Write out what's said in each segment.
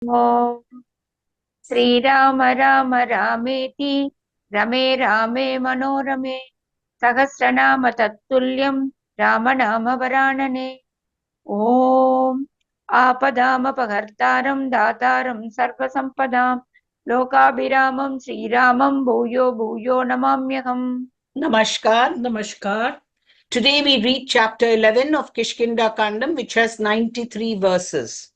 ओम श्रीराम राम रामेति रमे रामे मनोरमे सहस्रनाम तत्तुल्यं राम नाम वरानने। ओम आपदामपहर्तारं दातारं सर्वसंपदां लोकाभिरामं श्रीरामं भूयो भूयो नमाम्यहम्। Namaskar, Namaskar. Today we read chapter 11 of Kishkinda Kandam, which has 93 verses.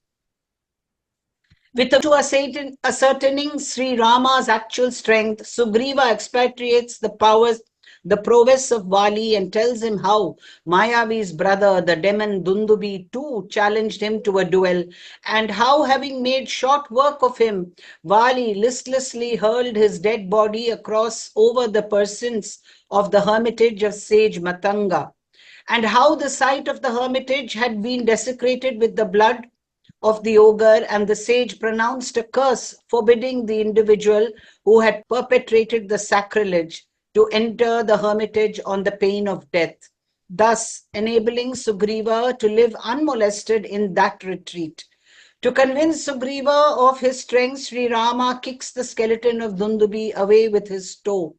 With a view to ascertaining Sri Rama's actual strength, Sugriva expatriates the prowess of Vali and tells him how Mayavi's brother, the demon Dundubi, too challenged him to a duel, and how, having made short work of him, Vali listlessly hurled his dead body across over the persons of the hermitage of sage Matanga, and how the site of the hermitage had been desecrated with the blood of the ogre, and the sage pronounced a curse forbidding the individual who had perpetrated the sacrilege to enter the hermitage on the pain of death, thus enabling Sugriva to live unmolested in that retreat. To convince Sugriva of his strength, Sri Rama kicks the skeleton of Dundubi away with his toe,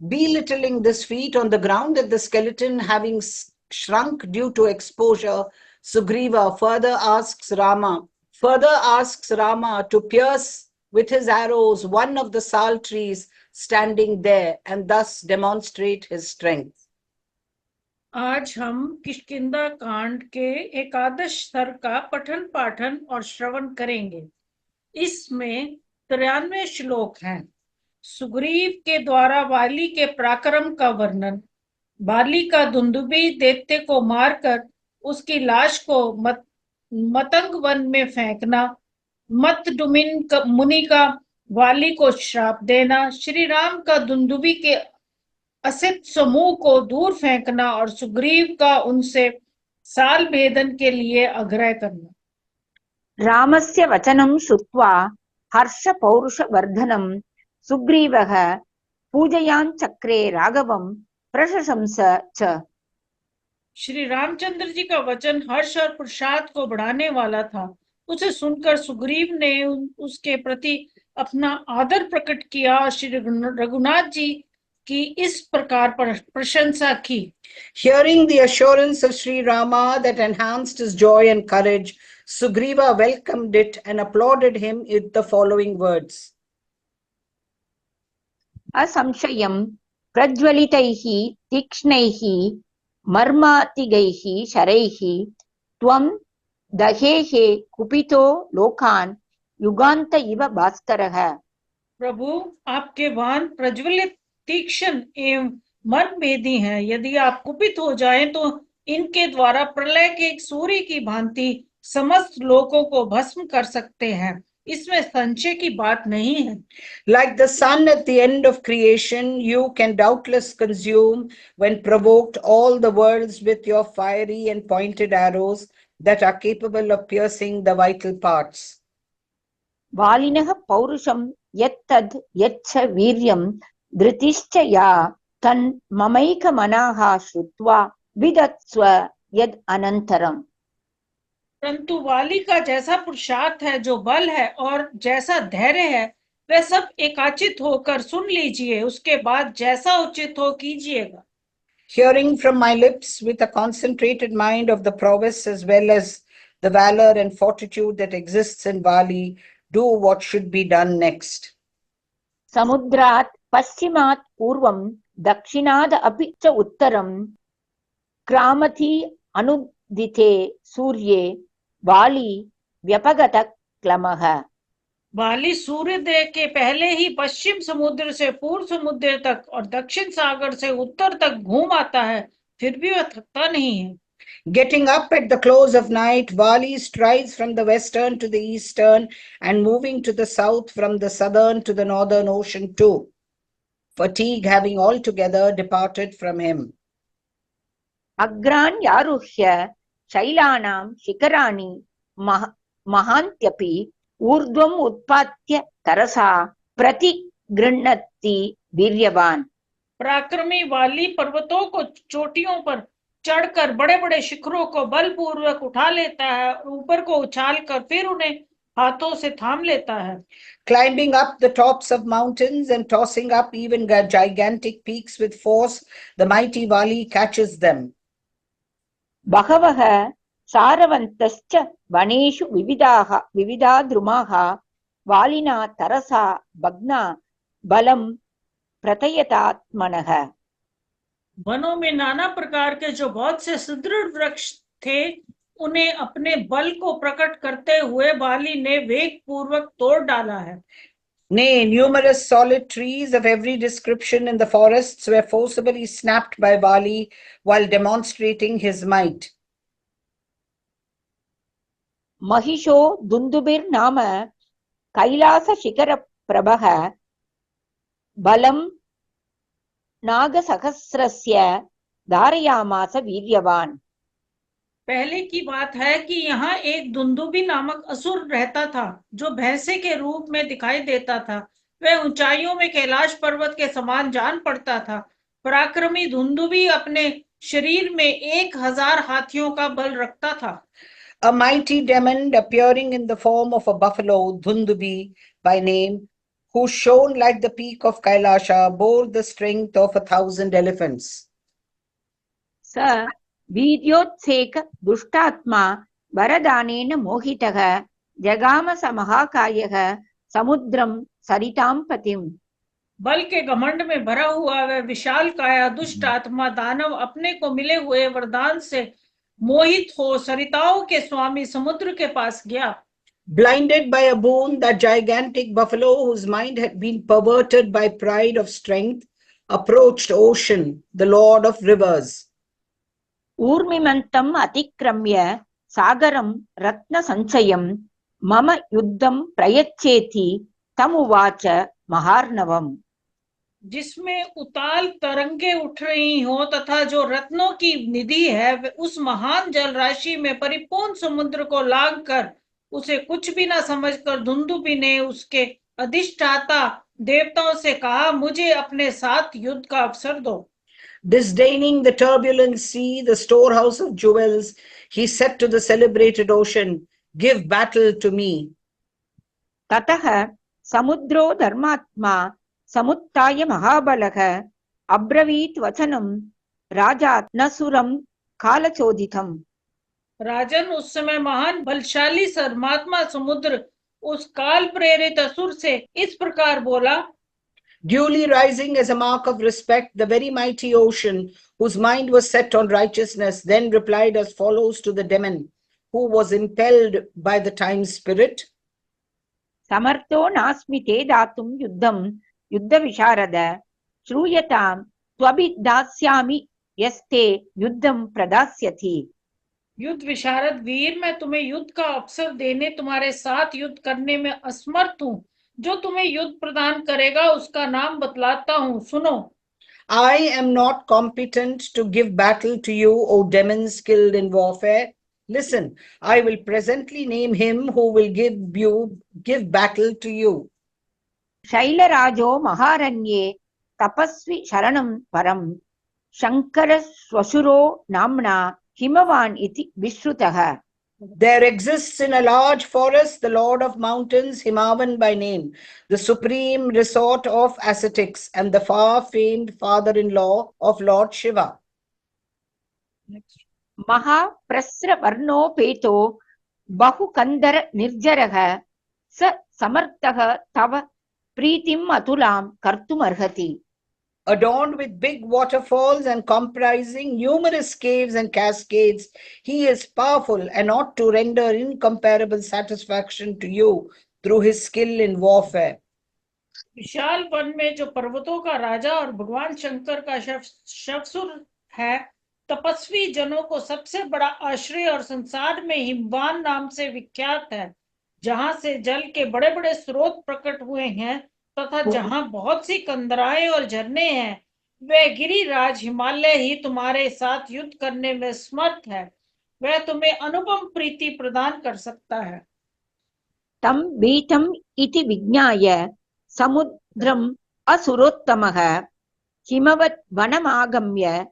belittling this feat on the ground that the skeleton having shrunk due to exposure. Sugriva further asks Rama to pierce with his arrows one of the sal trees standing there and thus demonstrate his strength. आज हम किष्किंधा कांड के एकादश स्तर का पठन पाठन और श्रवण करेंगे। इसमें 93 श्लोक हैं। सुग्रीव के द्वारा वाली के पराक्रम का वर्णन, वाली का दुंदुबी दैत्य को मारकर उसकी लाश को मतंग वन में फेंकना, मतडुमिन मुनि का वाली को श्राप देना, श्री राम का दुंदुबी के असित समूह को दूर फेंकना और सुग्रीव का उनसे साल भेदन के लिए आग्रह करना। रामस्य वचनं श्रुत्वा हर्ष पौरुष वर्धनं सुग्रीवः पूजयान चक्रे राघवं प्रशंस च। श्री रामचंद्र जी का वचन हर्ष और प्रसाद को बढ़ाने वाला था। उसे सुनकर सुग्रीव ने उसके प्रति अपना आदर प्रकट किया और श्री रघुनाथ जी की इस प्रकार प्रशंसा की। Hearing the assurance of Sri Rama that enhanced his joy and courage, Sugriva welcomed it and applauded him with the following words. असंशयं प्रज्वलितैः तीक्ष्णैः मर्मातिगैः शरैः त्वं दहेः कुपितो लोकान् युगान्त इव भास्करः। प्रभु, आपके बाण प्रज्वलित, तीक्ष्ण एवं मर्मभेदी हैं। यदि आप कुपित हो जाएं तो इनके द्वारा प्रलय के एक सूर्य की भांति समस्त लोकों को भस्म कर सकते हैं। इसमें संशय की बात नहीं है। Like the sun at the end of creation, you can doubtless consume, when provoked, all the worlds with your fiery and pointed arrows that are capable of piercing the vital parts. वालिनः पौरुषं यत्तद् यच्छ वीर्यं धृतिश्च या तन् ममैकमनाः श्रुत्वा विदत्स्व यद् अनन्तरम्। परंतु वाली का जैसा पुरुषार्थ है, जो बल है और जैसा धैर्य है, वह सब एकाचित होकर सुन लीजिए। उसके बाद जैसा उचित हो कीजिएगा। Hearing from my lips with a concentrated mind of the prowess as well as the valor and fortitude that exists in Vali, do what should be done next. समुद्रात् पश्चिमात् पूर्वं दक्षिणाद् अपि च उत्तरं क्रामति अनुदिते सूर्ये वाली व्यपगत क्लमः। वाली सूर्योदय के पहले ही पश्चिम समुद्र से पूर्व समुद्र तक और दक्षिण सागर से उत्तर तक घूम आता है, फिर भी वह थकता नहीं है। Getting up at the close of night, Vali strides from the western to the eastern and moving to the south from the southern to the northern ocean too, fatigue having altogether departed from him. अग्राण्यारुह्य शैलानां शिखराणि महान्त्यपि ऊर्ध्वम् उत्पात्य तरसा प्रतिगृह्णति वीर्यवान्। पराक्रमी वाली पर्वतों को चोटियों पर चढ़कर बड़े बड़े शिखरों को बलपूर्वक उठा लेता है और ऊपर को उछाल कर फिर उन्हें हाथों से थाम लेता है। Climbing up the tops of mountains and tossing up even gigantic peaks with force, the mighty Vali catches them. बहवः सारवन्तश्च वनेषु विविधा द्रुमाः वालिना तरसा भग्ना बलं प्रतयतात्मनः। वनों में नाना प्रकार के जो बहुत से सुदृढ़ वृक्ष थे, उन्हें अपने बल को प्रकट करते हुए बाली ने वेग पूर्वक तोड़ डाला है। Nay, numerous solid trees of every description in the forests were forcibly snapped by Bali while demonstrating his might. महिषो दुन्दुभिर्नाम कैलासशिखरप्रभः बलं नागसहस्रस्य धारयामास वीर्यवान्। पहले की बात है कि यहाँ एक दुंदुबी नामक असुर रहता था, जो भैंसे के रूप में दिखाई देता था। वह ऊंचाइयों में कैलाश पर्वत के समान जान पड़ता था। पराक्रमी दुंदुबी अपने शरीर में 1000 हाथियों का बल रखता था। A mighty demon appearing in the form of a buffalo, Dhundubi by name, who shone like the peak of Kailasha, bore the strength of 1,000 elephants. स वीर्योत्सेक दुष्टात्मा वरदानेन मोहितः जगाम स महाकायः समुद्रं सरितां पतिम्। बल के घमंड में भरा हुआ वह विशाल काया दुष्ट आत्मा दानव अपने को मिले हुए वरदान से मोहित हो सरिताओं के स्वामी समुद्र के पास गया। Blinded by a boon, that gigantic buffalo, whose mind had been perverted by pride of strength, approached ocean, the lord of rivers. ऊर्मिमन्तम् अतिक्रम्य सागरं रत्नसञ्चयं मम युद्धं प्रयच्छेति तमुवाच महार्णवम्। जिसमें उताल तरंगे उठ रही हो तथा जो रत्नों की निधि है, उस महान जल राशि में परिपूर्ण समुद्र को लांघ कर उसे कुछ भी न समझकर धुंदुबी ने उसके अधिष्ठाता देवताओं से कहा, मुझे अपने साथ युद्ध का अवसर दो। Disdaining the turbulent sea, the storehouse of jewels, he said to the celebrated ocean, "Give battle to me." ततः समुद्रो धर्मात्मा समुत्थाय महाबलः अब्रवीत् वचनं राजात्नसुरं कालचोदितम्। राजन, उस समय महान बलशाली धर्मात्मा समुद्र उस काल प्रेरित असुर से इस प्रकार बोला। Duly rising as a mark of respect, the very mighty ocean, whose mind was set on righteousness, then replied as follows to the demon, who was impelled by the time spirit. समर्थो नास्मि ते दातुं युद्धं युद्धविशारद श्रूयतां त्वभिदास्यामि यस्ते युद्धं प्रदास्यति। युद्ध विशारद वीर, मैं तुम्हें युद्ध का अवसर देने तुम्हारे साथ युद्ध करने में असमर्थ हूँ। जो तुम्हें युद्ध प्रदान करेगा उसका नाम बतलाता हूँ, सुनो। I am not competent to give battle to you, O demons skilled in warfare. Listen, I will presently name him who will give battle to you. शैलराजो महारण्ये तपस्वी शरणं परं शङ्करश्वशुरो नाम्ना हिमवान् इति विश्रुतः। There exists in a large forest the lord of mountains, Himavan by name, the supreme resort of ascetics and the far-famed father-in-law of Lord Shiva. महाप्रस्रवर्णोपेतो बहुकन्दर निर्जरः स समर्थः तव प्रीतिम् अतुलां कर्तुमर्हति। Adorned with big waterfalls and comprising numerous caves and cascades, he is powerful and ought to render incomparable satisfaction to you through his skill in warfare. Vishal one में जो पर्वतों का राजा और भगवान शंकर का ससुर है, तपस्वी जनों को सबसे बड़ा आश्रय और संसार में हिमवान नाम से विख्यात है, जहां से जल के बड़े बड़े स्रोत प्रकट हुए हैं तथा जहां बहुत सी कंदराएं और झरने हैं। वह गिरिराज हिमालय ही तुम्हारे साथ युद्ध करने में समर्थ है। वह तुम्हें अनुपम प्रीति प्रदान कर सकता है। तं भीतम् इति विज्ञाय समुद्रम् असुरोत्तमः Himvat वनमागम्य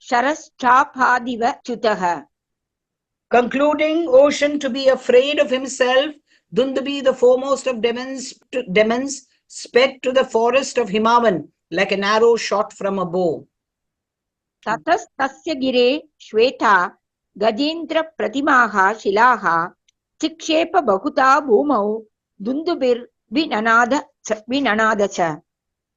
शरश्चापादिव च्युतः। Concluding ocean to be afraid of himself, Dundubi, the foremost of demons, sped to the forest of Himavan like an arrow shot from a bow. ततस्तस्य गिरे श्वेता गजेन्द्र प्रतिमाः शिलाः चिक्षेप बहुधा भूमौ दुन्दुभिर्विननाद च.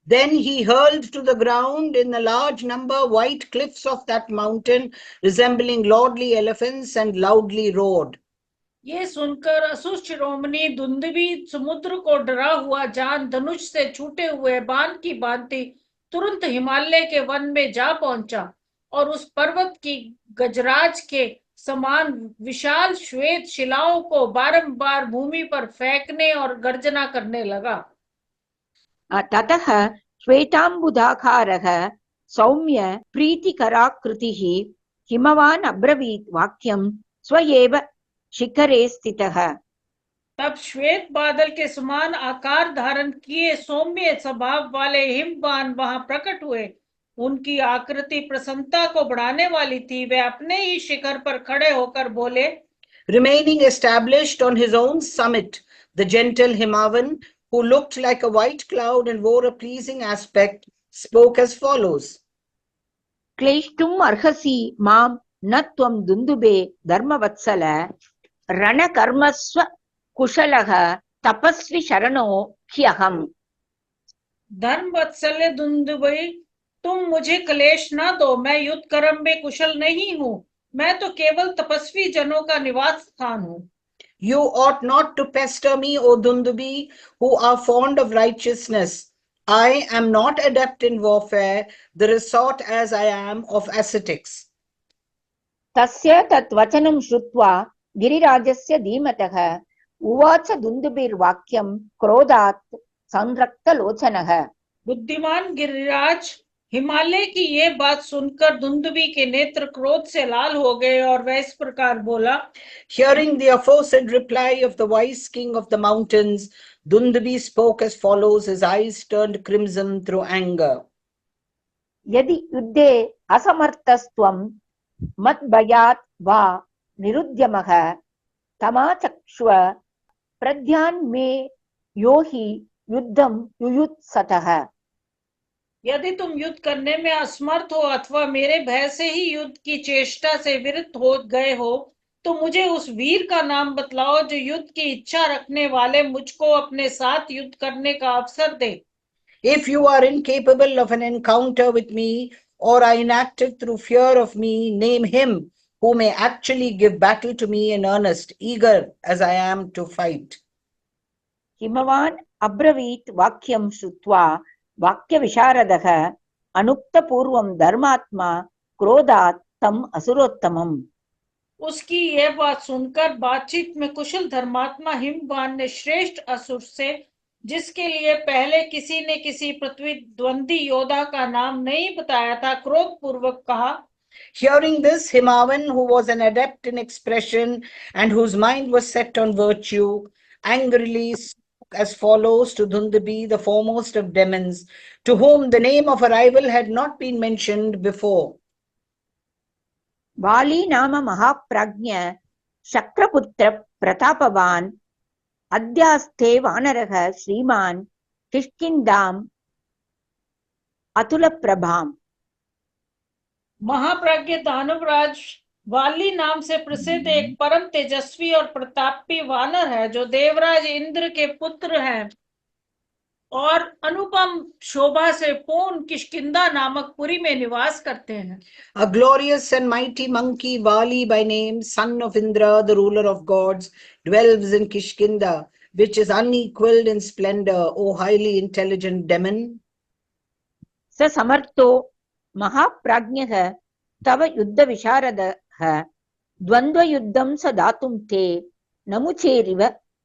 Then he hurled to the ground in a large number white cliffs of that mountain, resembling lordly elephants, and loudly roared. ये सुनकर असुर शिरोमणि दुंदुभी समुद्र को डरा हुआ जान धनुष से छूटे हुए बाण की भांति तुरंत हिमालय के वन में जा पहुंचा और उस पर्वत की गजराज के समान विशाल श्वेत शिलाओं को बारंबार भूमि पर फेंकने और गर्जना करने लगा. ततः श्वेताम्बुदाकारः सौम्य प्रीतिकराकृतिः हिमवान् अब्रवीत् वाक्यं स्वयेव शिखरे स्थितः. तब श्वेत बादल के समान आकार धारण किए सौम्य स्वभाव वाले हिमवान वहां प्रकट हुए. उनकी आकृति प्रसन्नता को बढ़ाने वाली थी. वे अपने ही शिखर पर खड़े होकर बोले. Remaining established on his own summit, the gentle Himavan, who looked like a white cloud and wore a pleasing aspect, spoke as follows. क्लेष्टुम् अर्हसि मां न त्वं दुन्दुभे धर्मवत्सल रणकर्मस्व कुशलः तपस्वी शरणो ह्यहम्. धर्म वत्सल्य दुंदुभी, तुम मुझे क्लेश न दो. मैं युद्ध कर्म में कुशल नहीं हूँ. मैं तो केवल तपस्वी जनों का निवास स्थान हूँ. You ought not to pester me, O Dundubi, who are fond of righteousness. I am not adept in warfare, the resort as I am of ascetics. तस्य तत् वचनं श्रुत्वा गिरिराजस्य धीमतः उवाच दुन्दुभिर्वाक्यं क्रोधात् संरक्तलोचनः. बुद्धिमान गिरिराज हिमालय की ये बात सुनकर दुंदुभी के नेत्र क्रोध से लाल हो गए और वह इस प्रकार बोला. Hearing the aforesaid reply of the wise king of the mountains, Dundubi spoke as follows, his eyes turned crimson through anger. यदि युद्धे असमर्थस्त्वं मद्भयात् वा निरुद्यमः तमाचक्ष्व प्रध्यान् मे यो हि युद्धं युयुत्सतः. यदि तुम युद्ध करने में असमर्थ हो अथवा मेरे भय से ही युद्ध की चेष्टा से विरत हो गए हो तो मुझे उस वीर का नाम बतलाओ जो युद्ध की इच्छा रखने वाले मुझको अपने साथ युद्ध करने का अवसर दे. If you are incapable of an encounter with me or are inactive through fear of me, name him who may actually give battle to me in earnest, eager as I am to fight. Himavan अब्रवीत् वाक्यं श्रुत्वा वाक्यविशारदः अनुक्तपूर्वं धर्मात्मा क्रोधात् तम् असुरोत्तमम्. उसकी यह बात सुनकर बातचीत में कुशल धर्मात्मा हिमवान ने श्रेष्ठ असुर से, जिसके लिए पहले किसी ने किसी प्रतिद्वंदी योद्धा का नाम नहीं बताया था, क्रोध पूर्वक कहा. Hearing this, Himavan, who was an adept in expression and whose mind was set on virtue, angrily spoke as follows to Dundubi, the foremost of demons, to whom the name of a rival had not been mentioned before. वाली नाम महाप्राज्ञ शक्रपुत्र प्रतापवान अद्यास्ते वानरः श्रीमान किष्किंधाम अतुल प्रभाम. महाप्राज्ञ दानवराज वाली नाम से प्रसिद्ध एक परम तेजस्वी और प्रतापी वानर है जो देवराज इंद्र के पुत्र हैं और अनुपम शोभा से पूर्ण किष्किंधा नामक पुरी में निवास करते हैं. A glorious and mighty monkey, Vali by name, son of Indra, the ruler of gods, dwells in Kishkinda, which is unequaled in splendor, O highly intelligent demon. स समर्थो महाप्राज्ञः तव युद्ध विशारदः द्वंद्व युद्धं स दातुं ते नमुचेरिव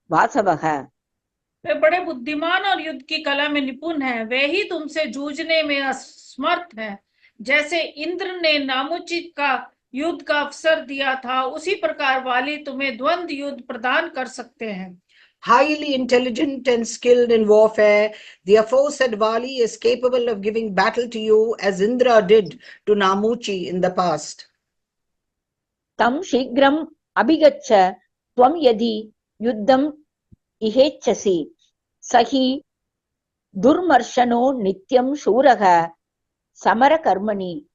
वासवः. वे बड़े बुद्धिमान और युद्ध की कला में निपुण हैं. वे ही तुमसे जूझने में असमर्थ हैं. जैसे इंद्र ने नामुचित का युद्ध का अवसर दिया था, उसी प्रकार वाली तुम्हें द्वंद्व युद्ध प्रदान कर सकते हैं. Highly intelligent and skilled in warfare, the aforesaid Vali is capable of giving battle to you as Indra did to Namuchi in the past. तं शीघ्रम् अभिगच्छ त्वं यदि युद्धं इहेच्छसि स हि दुर्मर्शनो नित्यं शूरः समरकर्मणि।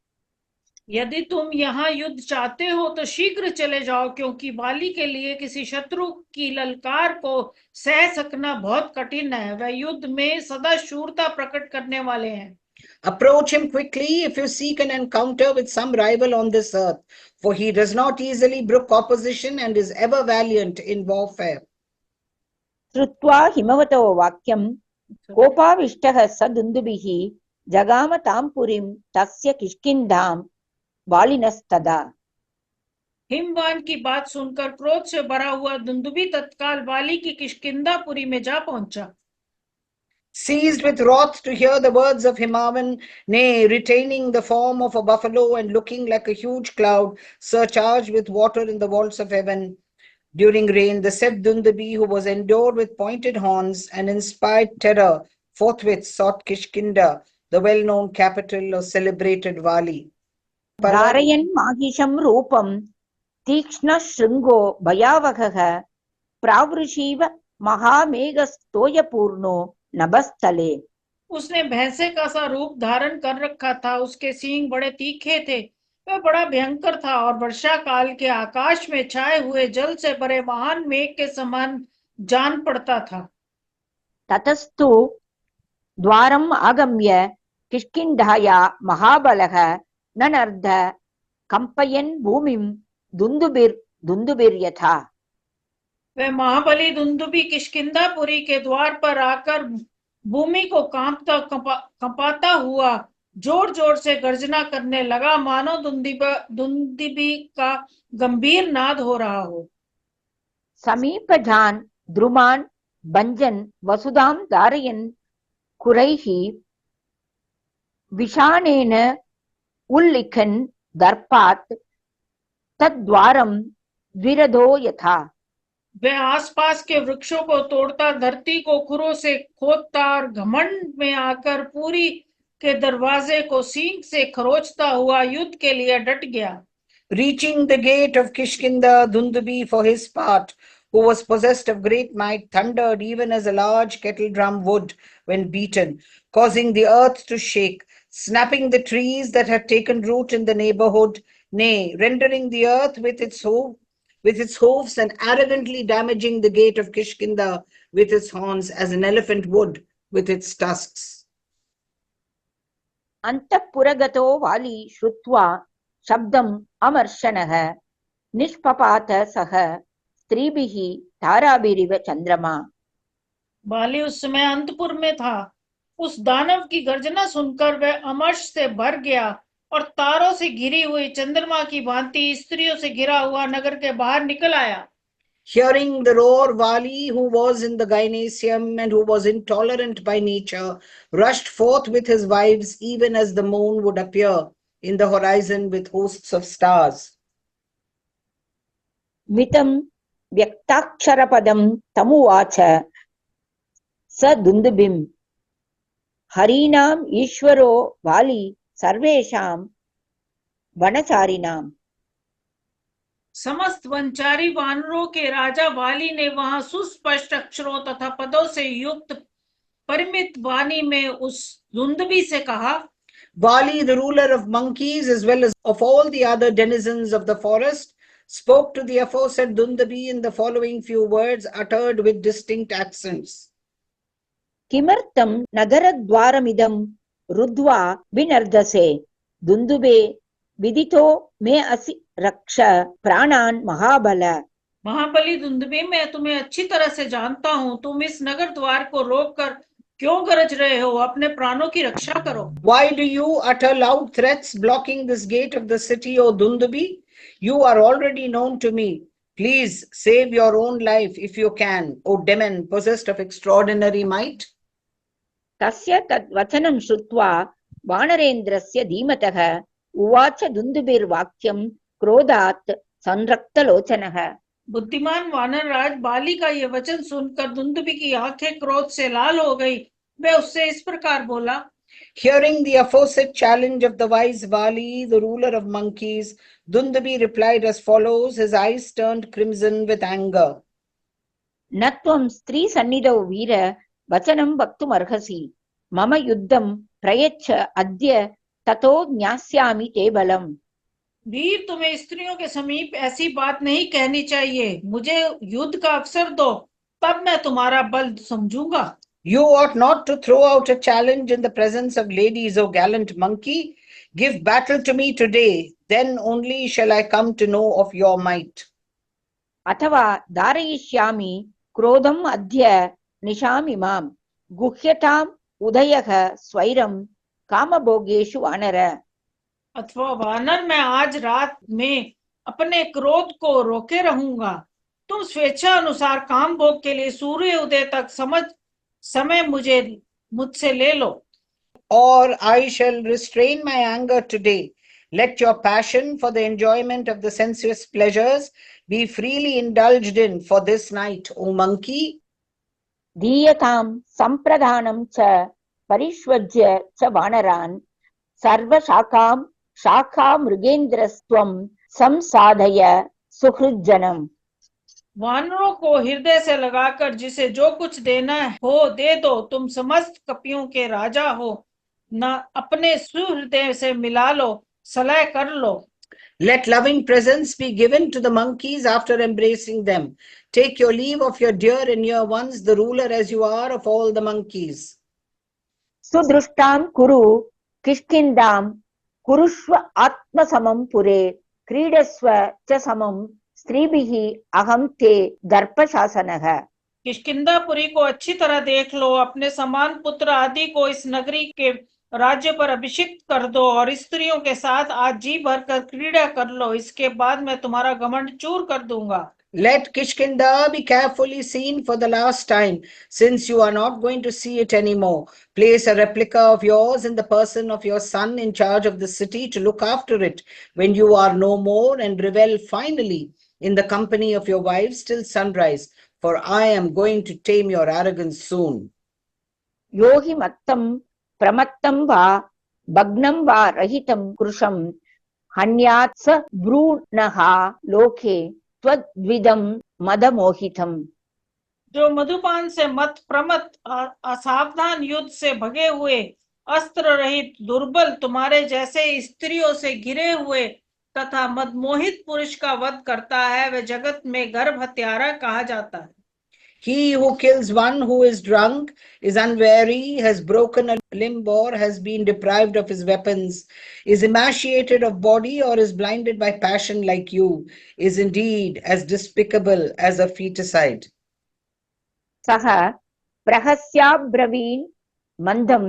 यदि तुम यहाँ युद्ध चाहते हो तो शीघ्र चले जाओ, क्योंकि बाली के लिए किसी शत्रु की ललकार को सह सकना बहुत कठिन है। वह युद्ध में सदा शूरता प्रकट करने वाले हैं। Approach him quickly if you seek an encounter with some rival on this earth, for he does not easily brook opposition and is ever valiant in warfare. श्रुत्वा हिमवतो वाक्यं कोपाविष्टः स दुन्दुभिः जगाम तां पुरीं तस्य किष्किन्धां वालिनस्तदा। हिमवान की बात सुनकर क्रोध से भरा हुआ दुंदुभी तत्काल बाली की किष्किंधापुरी में जा पहुंचा। Seized with wrath to hear the words of Himavan, nay, retaining the form of a buffalo and looking like a huge cloud surcharged with water in the vaults of heaven during rain, the said Dundabi, who was endowed with pointed horns and inspired terror, forthwith sought Kishkinda, the well-known capital of celebrated Vali. धारयन् माहिषं रूपं तीक्ष्णशृङ्गो भयावहः प्रावृषीव महामेघस्तोयपूर्णो नभस्थले। उसने भैंसे का सा रूप धारण कर रखा था, उसके सींग बड़े तीखे थे, वह बड़ा भयंकर था और वर्षा काल के आकाश में छाए हुए जल से भरे महान मेघ के समान जान पड़ता था। ततस्तु द्वारम् आगम्य किष्किन्धाया महाबलः ननर्ध कंपयन् भूमिं दुन्दुभिर्यथा। वह महाबली दुंदुभी किष्किंधापुरी के द्वार पर आकर भूमि को कंपाता हुआ जोर जोर से गर्जना करने लगा, मानो दुंदुभी का गंभीर नाद हो रहा हो। समीपजान् द्रुमान् भञ्जन् वसुधां धारयन् कुरैः विषाणेन उल्लिखन् दर्पात् तद्वारं द्विरधो यथा। वह आसपास के वृक्षों को तोड़ता, धरती को खुरों से खोदता और घमंड में आकर पूरी के दरवाजे को सींग से खरोचता हुआ युद्ध के लिए डट गया। Reaching the gate of Kishkinda, Dundubi, for his part, who was possessed of great might, thundered even as a large kettle drum would when beaten, causing the earth to shake, snapping the trees that had taken root in the neighborhood, nay, rendering the earth with its hooves and arrogantly damaging the gate of Kishkinda with its horns as an elephant would with its tusks. अंतःपुरगतो वाली श्रुत्वा शब्दम् अमर्शनः निष्पपात सह स्त्रीभिः ताराभिरिव चंद्रमा। बाली उस समय अंतपुर में था। उस दानव की गर्जना सुनकर वह अमर्ष से भर गया और तारों से घिरी हुई चंद्रमा की भांति स्त्रियों से घिरा हुआ नगर के बाहर निकल आया। Hearing the roar, Vali, who was in the gymnasium and who was intolerant by nature, rushed forth with his wives, even as the moon would appear in the horizon with hosts of stars. मितं व्यक्ताक्षरपदं तमुवाच स दुन्दुभिं हरीणाम् ईश्वरो वाली सर्वेषां वनचारिणाम्। समस्त वनचारी वानरों के राजा वाली ने वहां सुस्पष्ट अक्षरों तथा पदों से युक्त परिमित वाणी में उस दुंदुभी से कहा, Vali, the ruler of monkeys as well as of all the other denizens of the forest, spoke to the aforesaid Dundabi in the following few words uttered with distinct accents. किमर्थं नगरद्वारमिदं रुद्ध्वा विनर्दसे दुन्दुभे विदितो मे असि रक्ष प्राणान् महाबल। महाबली दुंदुभी, मैं तुम्हें अच्छी तरह से जानता हूँ, तुम इस नगर द्वार को रोककर क्यों गरज रहे हो? अपने प्राणों की रक्षा करो। Why do you utter loud threats blocking this gate of the city, O Dundubi? You are already known to me. Please save your own life if you can, O demon possessed of extraordinary might. तस्य तद् वचनं श्रुत्वा वानरेन्द्रस्य धीमतः उवाच दुन्दुभिर्वाक्यं क्रोधात् संरक्तलोचनः। बुद्धिमान वानरराज बाली का यह वचन सुनकर दुंदुभी की आंखें क्रोध से लाल हो गई। वह उससे इस प्रकार बोला, Hearing the aforesaid challenge of the wise Vali, the ruler of monkeys, Dundubi replied as follows, his eyes turned crimson with anger. न त्वं स्त्री सन्निधौ वीर वचनं वक्तुमर्हसि मम युद्धं प्रयच्छ अद्य ततो ज्ञास्यामि ते बलम्। वीर, तुम्हें स्त्रियों के समीप ऐसी बात नहीं कहनी चाहिए। मुझे युद्ध का अवसर दो, तब मैं तुम्हारा बल समझूंगा। You ought not to throw out a challenge in the presence of ladies, O gallant monkey. Give battle to me today, then only shall I come to know of your might. अथवा धारयिष्यामि क्रोधम् अद्य निशामिमां गुह्यताम् उदयः स्वैरं कामभोगेषु वानर। अथवा वानर, मैं आज रात में अपने क्रोध को रोके रहूंगा। तुम स्वेच्छा अनुसार काम भोग के लिए सूर्य उदय तक समय मुझसे ले लो। Or I shall restrain my anger today. Let your passion for the enjoyment of the sensuous pleasures be freely indulged in for this night, O monkey. दीयतां सम्प्रदानं च परिष्वज्य च वानरान् सर्वशाखां शाखा मृगेन्द्रस्त्वं संसाधय सुहृज्जनम्। वानरों को हृदय से लगाकर जिसे जो कुछ देना हो दे दो। तुम समस्त कपियों के राजा हो, न अपने सुहृदय से मिला लो, सलह कर लो। Let loving presents be given to the monkeys after embracing them. Take your leave of your dear and near ones, the ruler as you are of all the monkeys. सुदृष्टां कुरु किष्किन्धां कुरुष्व आत्मसमं पुरे क्रीडस्व च समं स्त्रीभिः अहं ते दर्पशासनः। किष्किंधापुरी को अच्छी तरह देख लो, अपने समान पुत्र आदि को इस नगरी के राज्य पर अभिषिक्त कर दो और स्त्रियों के साथ आज जी भर कर क्रीड़ा कर लो। इसके बाद मैं तुम्हारा घमंड चूर कर दूंगा। Let Kishkinda be carefully seen for the last time, since you are not going to see it anymore. Place a replica of yours in the person of your son in charge of the city to look after it when you are no more, and revel finally in the company of your wives till sunrise, for I am going to tame your arrogance soon. योहि मत्तं प्रमत्तं वा भग्नं वा रहितं कृशं हन्यात् स ब्रूणः लोके त्वद्विदं मदमोहितम्। जो मधुपान से मत प्रमत असावधान युद्ध से भगे हुए अस्त्र रहित दुर्बल तुम्हारे जैसे स्त्रियों से घिरे हुए तथा मदमोहित पुरुष का वध करता है, वह जगत में गर्भ हत्यारा कहा जाता है। He who kills one who is drunk, is unwary, has broken a limb or has been deprived of his weapons, is emaciated of body or is blinded by passion like you, is indeed as despicable as a feticide. सः प्रहस्याब्रवीन् मन्दं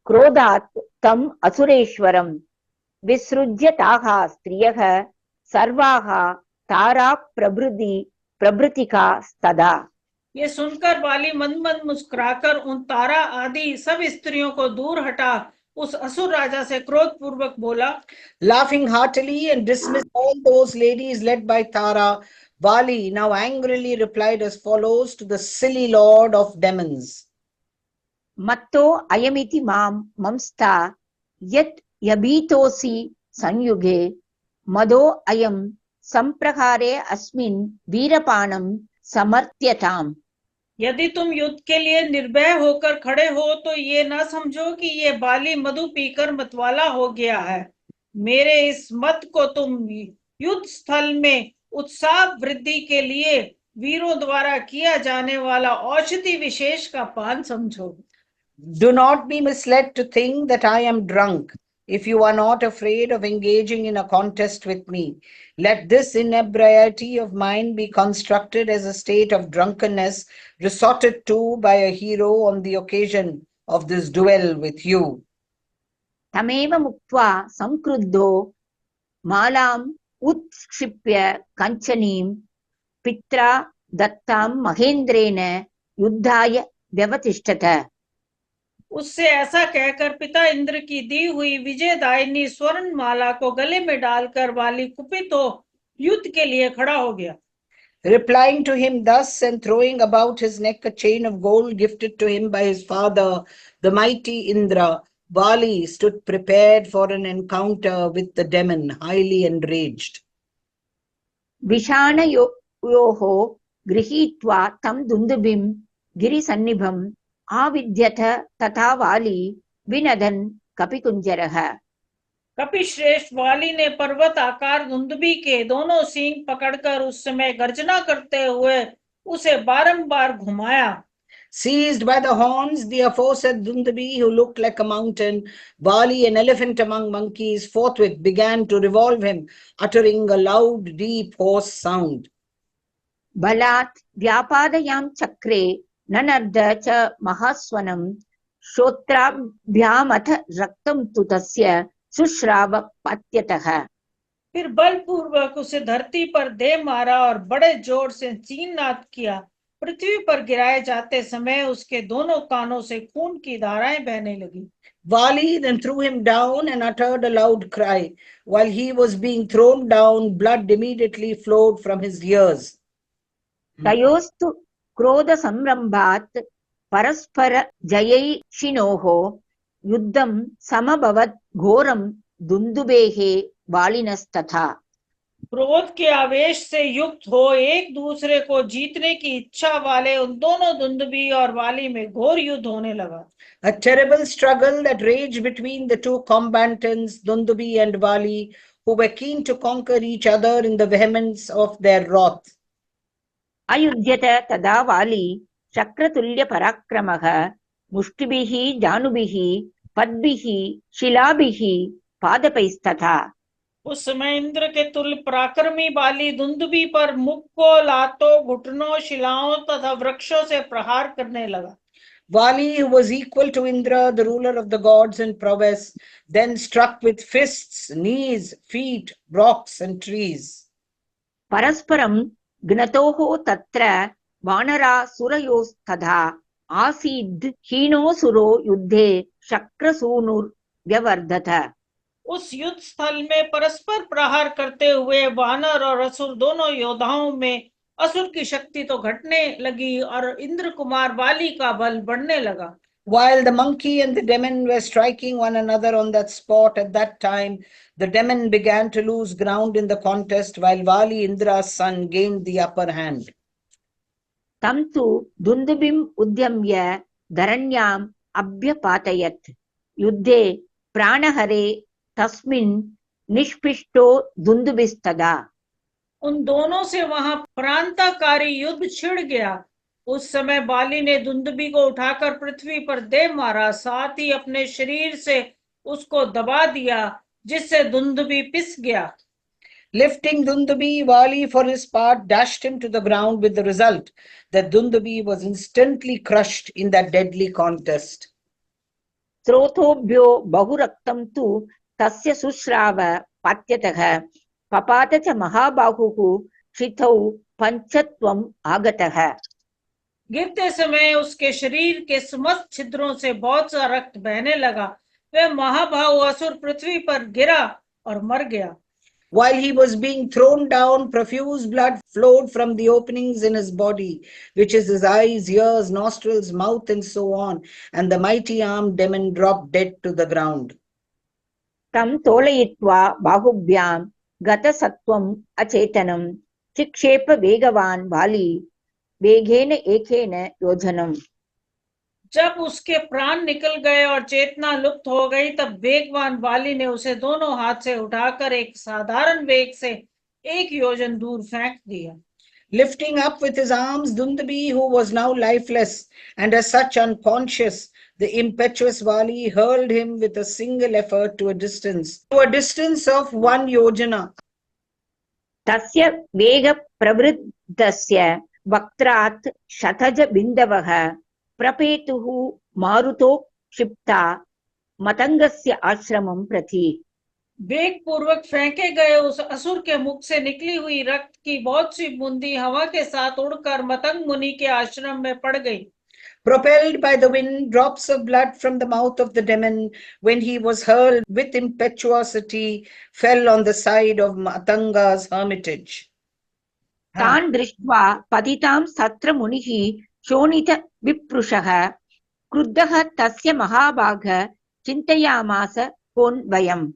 क्रोधात् तम् असुरेश्वरं विसृज्य ताः स्त्रियः सर्वाः तारा प्रभृतिका स्तदा। ये सुनकर वाली मंद मंद मुस्कुराकर उन तारा आदि सब स्त्रियों को दूर हटा उस असुर राजा से क्रोध पूर्वक बोला। Laughing heartily and dismissed all those ladies led by Tara, Vali now angrily replied as follows to the silly lord of demons. मत्तो अयमिति मां मंस्ता यत् यभीतोऽसि संयुगे मदो अयं संप्रहारे अस्मिन् वीरपाणं समर्थ्यताम्। यदि तुम युद्ध के लिए निर्भय होकर खड़े हो तो ये न समझो कि ये बाली मधु पीकर मतवाला हो गया है। मेरे इस मत को तुम युद्ध स्थल में उत्साह वृद्धि के लिए वीरों द्वारा किया जाने वाला औषधि विशेष का पान समझो। Do not be misled to think that I am drunk. If you are not afraid of engaging in a contest with me, let this inebriety of mine be constructed as a state of drunkenness resorted to by a hero on the occasion of this duel with you. तमेव मुक्त्वा संक्रुद्धो मालाम् उत्क्षिप्य कंचनीं पित्रा दत्तां महेंद्रेण युद्धाय व्यवतिष्ठत। उससे ऐसा कहकर पिता इंद्र की दी हुई विजयदायिनी स्वर्ण माला को गले में डालकर वाली कुपित हो युद्ध के लिए खड़ा हो गया। Replying to him thus and throwing about his neck a chain of gold gifted to him by his father, the mighty Indra, Vali stood prepared for an encounter with the demon, highly enraged. विषाणयोः गृहीत्वा तं दुन्दुभिं गिरिसन्निभम् आविद्यथ तथा वाली विनदन् कपिकुञ्जरः। कपिश्रेष्ठ वाली ने पर्वत आकार दुंदुभी के दोनों सींग पकड़कर उस समय गर्जना करते हुए उसे बारंबार घुमाया। Seized by the horns, the aforesaid Dundabi, who looked like a mountain, Vali, an elephant among monkeys, forthwith began to revolve him, uttering a loud, deep, hoarse sound. बलात् व्यापादयां चक्रे ननर्द च महास्वनं श्रोत्राभ्यामथ रक्तं तु तस्य शुश्राव पात्यतः। फिर बलपूर्वक उसे धरती पर दे मारा और बड़े जोर से चींगनाद किया। पृथ्वी पर गिराए जाते समय उसके दोनों कानों से खून की धाराएं बहने लगी। Vali then threw him down and uttered a loud cry. While he was being thrown down, blood immediately flowed from his ears. तयोस्तु क्रोध संरंभात् परस्पर जयैषिणोः युद्धं समभवत् घोरं दुन्दुभेः वालिनस्तथा। क्रोध के आवेश से युक्त हो एक दूसरे को जीतने की इच्छा वाले उन दोनों दुंदुभी और वाली में घोर युद्ध होने लगा। A terrible struggle that raged between the two combatants, Dundubi and Vali, who were keen to conquer each other in the vehemence of their wrath. अयुध्यत तदा वाली शक्रतुल्य पराक्रमः मुष्टिभिः जानुभिः पद्भिः शिलाभिः पादपैस्तथा। उस समय इंद्र के तुल्य पराक्रमी वाली दुंदुभी पर मुख को लातों, घुटनों, शिलाओं तथा वृक्षों से प्रहार करने लगा। Vali, who was equal to Indra, the ruler of the gods in prowess, then struck with fists, knees, feet, rocks and trees. परस्परं ज्ञतोः तत्र वानरासुरयोस्तथा आसीद् हीनोऽसुरो युद्धे शक्रसूनुर्व्यवर्धत। उस युद्ध स्थल में परस्पर प्रहार करते हुए वानर और असुर दोनों योद्धाओं में असुर की शक्ति तो घटने लगी और इंद्र कुमार वाली का बल बढ़ने लगा। While the monkey and the demon were striking one another on that spot at that time, the demon began to lose ground in the contest, while Vali, Indra's son, gained the upper hand. तं तु दुन्दुभिम् उद्यम्य धरण्याम् अभ्यपातयत्। युद्धे प्राणहरे तस्मिन् निष्पिष्टो दुन्दुभिस्तदा। उन दोनों से वहां प्रांताकारी युद्ध छिड़ गया। उस समय बाली ने दुंदुभी को उठाकर पृथ्वी पर दे मारा, साथ ही अपने शरीर से उसको दबा दिया, जिससे दुंदुभी पिस गया। Lifting Dundubi, Vali for his part dashed him to the ground, with the result that Dundubi was instantly crushed in that deadly contest. स्रोतोभ्यो बहुरक्तं तु तस्य शुश्राव पात्यतः पपात च महाबाहुः शितौ पंचत्वम् आगतः। गिरते समय उसके शरीर के समस्त छिद्रों से बहुत सा रक्त बहने लगा। वह महाबाहु असुर पृथ्वी पर गिरा और मर गया। While he was being thrown down, profuse blood flowed from the openings in his body, which is his eyes, ears, nostrils, mouth, and so on, and the mighty armed demon dropped dead to the ground. तं तोलयित्वा बाहुभ्यां गतसत्त्वम् अचेतनं चिक्षेप वेगवान् वाली वेगेन एकेन योजनम्। जब उसके प्राण निकल गए और चेतना लुप्त हो गई, तब वेगवान वाली ने उसे दोनों हाथ से उठाकर एक साधारण वेग से 1 योजन दूर फेंक दिया। Lifting up with his arms Dundubi, who was now lifeless and as such unconscious, the impetuous Vali hurled him with a single effort to a distance of 1 yojana. तस्य वेग प्रवृद्धस्य वक्त्रात् शतज बिन्दवः प्रपेतुः मारुतो क्षिप्ता मतंगस्य आश्रमं प्रति। वेग पूर्वक फेंके गए उस असुर के मुख से निकली हुई रक्त की बहुत सी बूंदी हवा के साथ उड़कर मतंग मुनि के आश्रम में पड़ गई। Propelled by the wind, drops of blood from the mouth of the demon, when he was hurled with impetuosity, fell on the side of Matanga's hermitage. तान् दृष्ट्वा पतितां सत्र मुनिः शोणित विप्रुषः क्रुद्धः तस्य महाभाग चिन्तयामास कोन् वयम्।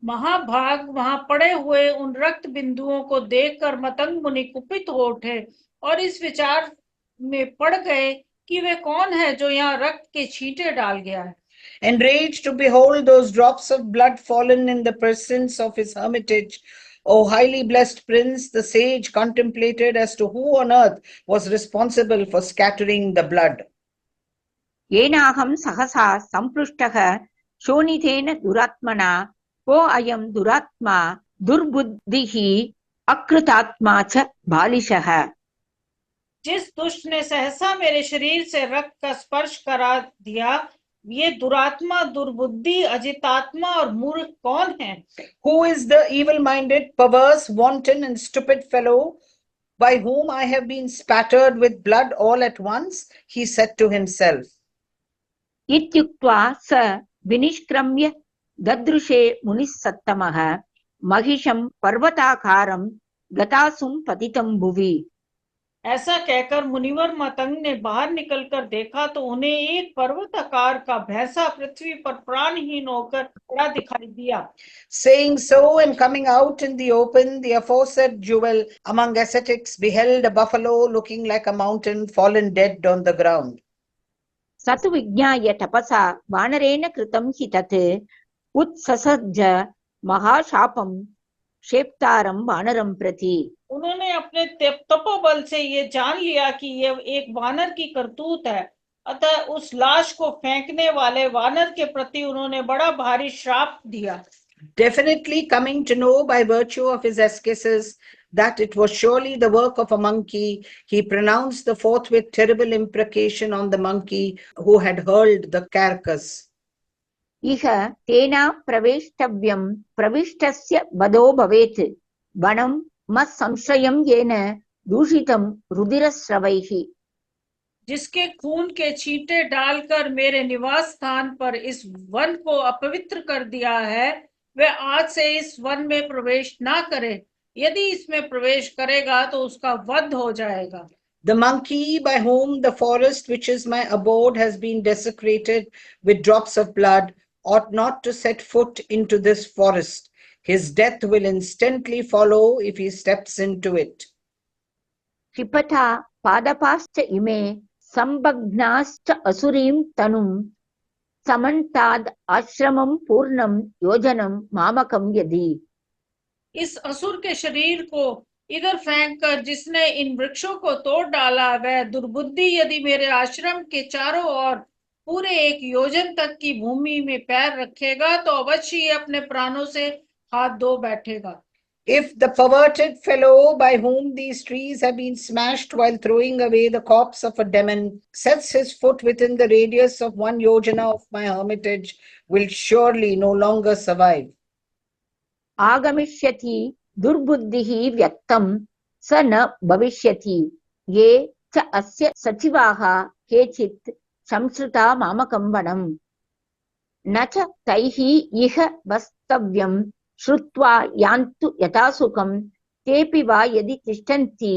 महाभाग वहां पड़े हुए उन रक्त बिंदुओं को देखकर मतंग मुनि कुपित हो उठे और इस विचार में पड़ गए कि वे कौन है जो यहाँ रक्त के छींटे डाल गया है। Enraged to behold those drops of blood fallen in the presence of his hermitage, O highly blessed prince, the sage contemplated as to who on earth was responsible for scattering the blood. येनाहं सहसा संपृष्टः शोणितेन दुरात्मना को अयं दुरात्मा दुर्बुद्धिः अकृतात्मा च बालिशः। जिस दुष्ट ने सहसा मेरे शरीर से रक्त का स्पर्श करा दिया, ये दुरात्मा, दुर्बुद्धि, अजितात्मा और मूर्ख कौन है? Who is the evil-minded, perverse, wanton, and stupid fellow by whom I have been spattered with blood all at once? He said to himself. इत्युक्त्वा स विनिष्क्रम्य ददृशे मुनिस्सत्तमः महिषं पर्वताकारं गतासुं पतितं भुवि। ऐसा कहकर मुनिवर मतंग ने बाहर निकलकर देखा तो उन्हें एक पर्वताकार का भैंसा पृथ्वी पर प्राणहीन होकर पड़ा दिखाई दिया। Saying so and coming out in the open, the aforesaid jewel among ascetics beheld a buffalo looking like a mountain fallen dead on the ground. सतु विज्ञाय तपसा वानरेण कृतं हि तत् उत्ससर्ज महाशापं क्षेप्तारं वानरं प्रति। उन्होंने अपने तपोबल से ये जान लिया कि ये एक वानर की करतूत है, अतः उस लाश को फेंकने वाले वानर के प्रति उन्होंने बड़ा भारी श्राप दिया। Definitely coming to know by virtue of his ascesis that it was surely the work of a monkey, he pronounced the forthwith terrible imprecation on the monkey who had hurled the carcass. इह तेना प्रवेष्टव्यं प्रविष्टस्य बधो भवेत् वनं मत्संशयं येन दूषितं रुधिरस्रवैः। जिसके खून के छींटे डालकर मेरे निवास स्थान पर इस वन को अपवित्र कर दिया है, वह आज से इस वन में प्रवेश ना करे। यदि इसमें प्रवेश करेगा तो उसका वध हो जाएगा। The monkey by whom the forest which is my abode has been desecrated with drops of blood ought not to set foot into this forest. His death will instantly follow if he steps into it. क्षिपथा पादपाश्च इमे संबघ्नाश्च असुरीं तनुं समन्ताद् आश्रमं पूर्णं योजनं मामकं यदि। इस असुर के शरीर को इधर फेंक कर जिसने इन वृक्षों को तोड़ डाला, वह दुर्बुद्धि यदि मेरे आश्रम के चारों ओर पूरे एक योजन तक की भूमि में पैर रखेगा तो अवश्य ही अपने प्राणों से हाथ धो बैठेगा। If the perverted fellow by whom these trees have been smashed while throwing away the corpse of a demon sets his foot within the radius of 1 yojana of my hermitage, will surely no longer survive. आगमिष्यति दुर्बुद्धिः व्यक्तं स न भविष्यति ये च अस्य सचिवाः केचित् संसृता मामकं वनं न च तैः इह वस्तव्यं श्रुत्वा यान्तु यथासुखं तेऽपि वा यदि तिष्ठन्ति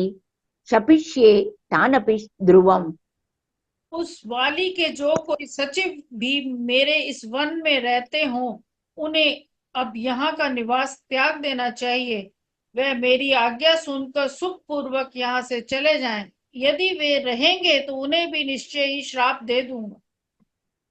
शपिष्ये तानपि ध्रुवम्। उस वाली के जो कोई सचिव भी मेरे इस वन में रहते हों, उन्हें अब यहाँ का निवास त्याग देना चाहिए। वह मेरी आज्ञा सुनकर सुख पूर्वक यहाँ से चले जाएं। यदि वे रहेंगे तो उन्हें भी निश्चय ही श्राप दे दूंगा।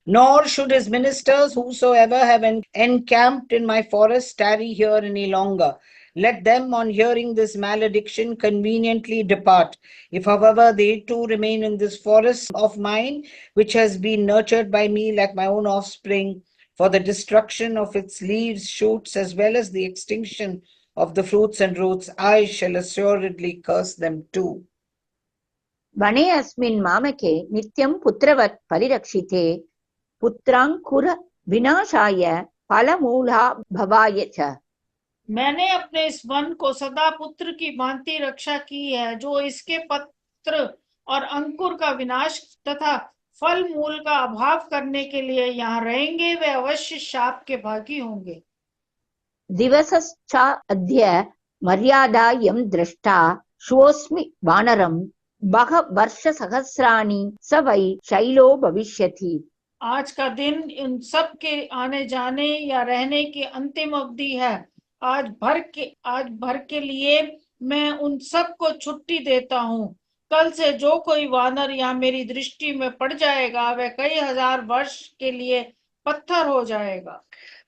Nor should his ministers, whosoever have encamped in my forest, tarry here any longer. Let them, on hearing this malediction, conveniently depart. If, however, they too remain in this forest of mine, which has been nurtured by me like my own offspring, for the destruction of its leaves, shoots, as well as the extinction of the fruits and roots, I shall assuredly curse them too. वने अस्मिन् मामके नित्यं पुत्रवत् परिरक्षिते पुत्रांकुर विनाशाय फलमूला भवाय च। मैंने अपने इस one को सदा पुत्र की भांति रक्षा की है, जो इसके पत्र और अंकुर का विनाश तथा फल मूल का अभाव करने के लिए यहाँ रहेंगे, वे अवश्य शाप के भागी होंगे। दिवसश्चा अद्य मर्यादा यं दृष्टा श्वोऽस्मि वानरं बह वर्ष सहस्राणि स वै शैलो भविष्यति। आज का दिन इन सब के आने जाने या रहने की अंतिम अवधि है। आज भर के लिए मैं उन सब को छुट्टी देता हूँ। कल से जो कोई वानर यहाँ मेरी दृष्टि में पड़ जाएगा वह कई हजार वर्ष के लिए पत्थर हो जाएगा।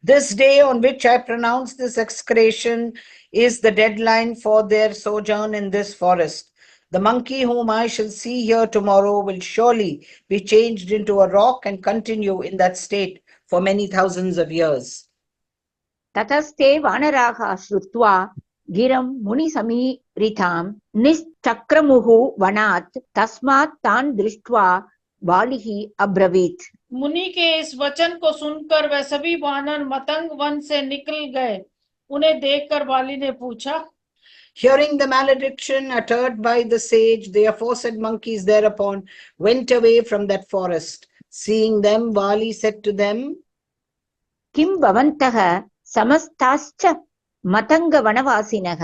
This day on which I pronounce this execration is the deadline for their sojourn in this forest. The monkey whom I shall see here tomorrow will surely be changed into a rock and continue in that state for many thousands of years. ततस्ते वानराः श्रुत्वा गिरं मुनिसमीरितां निश्चक्रमुः वनात् तस्मात् तान् दृष्ट्वा बालिः अब्रवीत्। मुनि के इस वचन को सुनकर वह सभी वानर मतंग वन से निकल गए। उन्हें देखकर बाली ने पूछा, Hearing the malediction uttered by the sage, the aforesaid monkeys thereupon went away from that forest. Seeing them, Vali said to them, किं भवन्तः समस्ताश्च मतङ्गवनवासिनः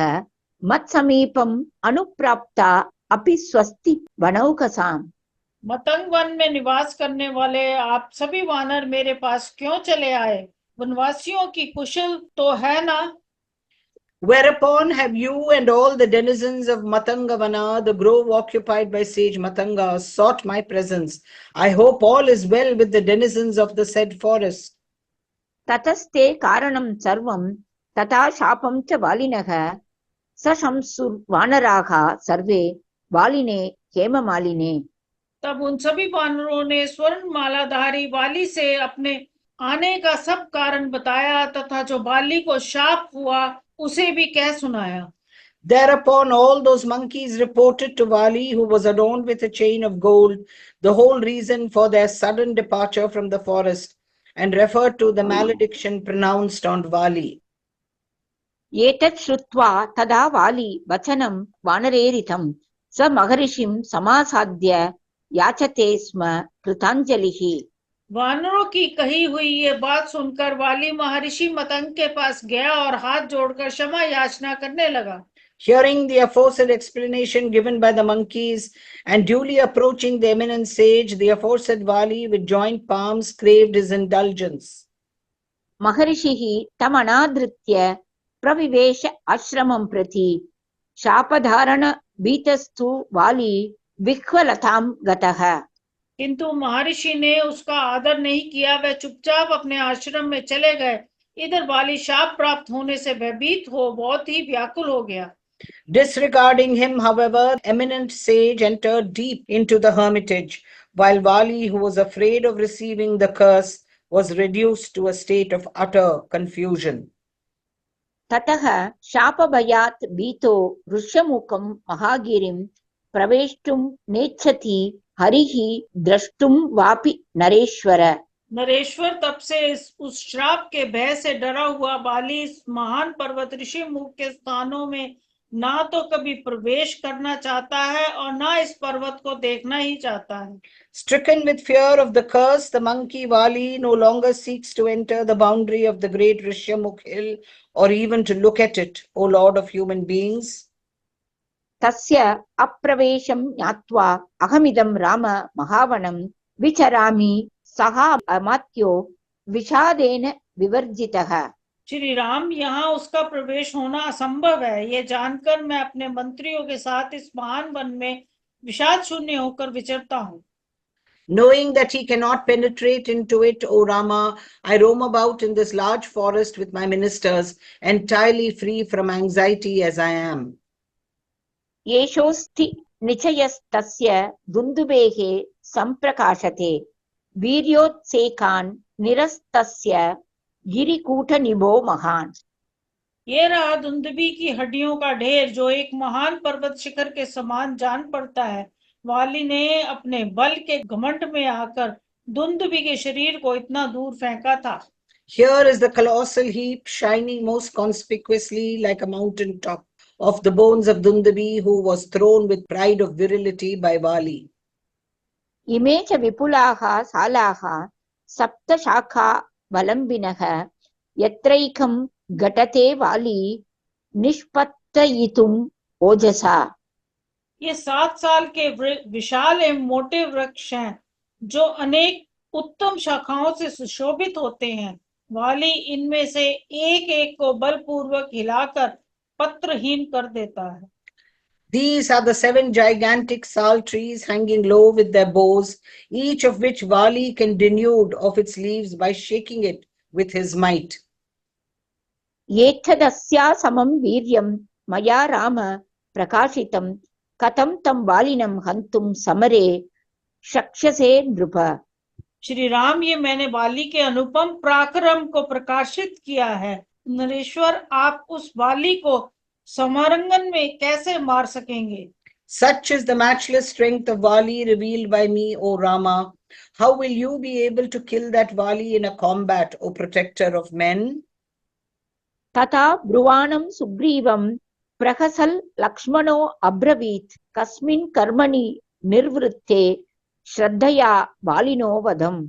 मत्समीपम् अनुप्राप्ता अपि स्वस्ति वनौकसाम्। मतंग वन में निवास करने वाले आप सभी वानर मेरे पास क्यों चले आए? वनवासियों की कुशल तो है ना? Whereupon have you and all the denizens of Matangavana, the grove occupied by sage Matanga, sought my presence. I hope all is well with the denizens of the said forest. ततस्ते कारणं सर्वं तथा शापं च वालिनः सशंसुर्वानराः सर्वे वालिने हेममालिने। तब उन सभी वानरों ने स्वर्ण मालाधारी वाली से अपने आने का सब कारण बताया तथा जो बाली को शाप हुआ उसे भी कह सुनाया। Thereupon all those monkeys reported to Vali, who was adorned with a chain of gold, the whole reason for their sudden departure from the forest, and referred to the malediction pronounced on Vali. एतत् श्रुत्वा तदा वाली वचनं वानरेरितं स महर्षिं समासाद्य याचते स्म कृताञ्जलिः। वानरों की कही हुई ये बात सुनकर वाली महर्षि मतंग के पास गया और हाथ जोड़कर क्षमा याचना करने लगा। Hearing the aforesaid explanation given by the monkeys and duly approaching the eminent sage, the aforesaid Vali with joined palms craved his indulgence. महर्षिः तमनादृत्य प्रविवेश आश्रमं प्रति शापधारण भीतस्तु वाली विह्वलतां गतः। किंतु महर्षि ने उसका आदर नहीं किया, वह चुपचाप अपने आश्रम में चले गए। इधर वाली शाप प्राप्त होने से भयभीत हो बहुत ही व्याकुल हो गया। Disregarding him, however, the eminent sage entered deep into the hermitage, while Vali, who was afraid of receiving the curse, was reduced to a state of utter confusion. ततः शापभयात् भीतो ऋष्यमुखं महागिरिं प्रवेष्टुं नेच्छति हरिः द्रष्टुं वापि नरेश्वर। नरेश्वर तब से उस श्राप के भय से डरा हुआ बाली इस महान पर्वत ऋषि मुख के स्थानों में ना तो कभी प्रवेश करना चाहता है और ना इस पर्वत को देखना ही चाहता है। Stricken with fear of the curse, the monkey Vali no longer seeks to enter the boundary of the great Rishyamukh hill or even to look at it, O Lord of human beings. तस्य अप्रवेशं ज्ञात्वा अहमिदं राम महावनं विचरामि सः अमात्यो विषादेन विवर्जितः। श्री राम, यहाँ उसका प्रवेश होना असंभव है। ये जानकर मैं अपने मंत्रियों के साथ इस महान वन में विषाद शून्य होकर विचरता हूँ। Knowing that he cannot penetrate into it, O Rama, I roam about in this large forest with my ministers, entirely free from anxiety as I am. येषोऽस्ति निचयस्तस्य दुन्दुभेः सम्प्रकाशते वीर्योत्सेकान् निरस्तस्य गिरिकूटनिभो महान्। ये रहा दुंदुभी की हड्डियों का ढेर जो एक महान पर्वत शिखर के समान जान पड़ता है। वाली ने अपने बल के घमंड में आकर दुंदुभी के शरीर को इतना दूर फेंका था। Here is the colossal heap shining most conspicuously like a mountain top of the bones of Dundabi, who was thrown with pride of virility by Vali. इमे च विपुलाः सालाः सप्तशाखा वलम्बिनः यत्रैकं घटते वाली निष्पत्तयितुं ओजसा। ये 7 साल के विशाल एवं मोटे वृक्ष हैं जो अनेक उत्तम शाखाओं से सुशोभित होते हैं। वाली इनमें से एक एक को बलपूर्वक हिलाकर पत्रहीन कर देता है। These are the 7 gigantic sal trees hanging low with their boughs, each of which Vali can denude of its leaves by shaking it with his might. एतदस्या समं वीर्यं मया राम प्रकाशितं कथं तं वालिनं हन्तुं समरे शक्ष्यसे नृप। श्री राम, ये मैंने वाली के अनुपम पराक्रम को प्रकाशित किया है। नरेश्वर, आप उस वाली को समरांगन में कैसे मार सकेंगे? Such is the matchless strength of Vali revealed by me, O Rama. How will you be able to kill that Vali in a combat, O protector of men? तथा ब्रुवाणं सुग्रीवं प्रहसल लक्ष्मणो अब्रवीत् कस्मिन् कर्मणि निर्वृत्ते श्रद्धया वालिनो वधम्।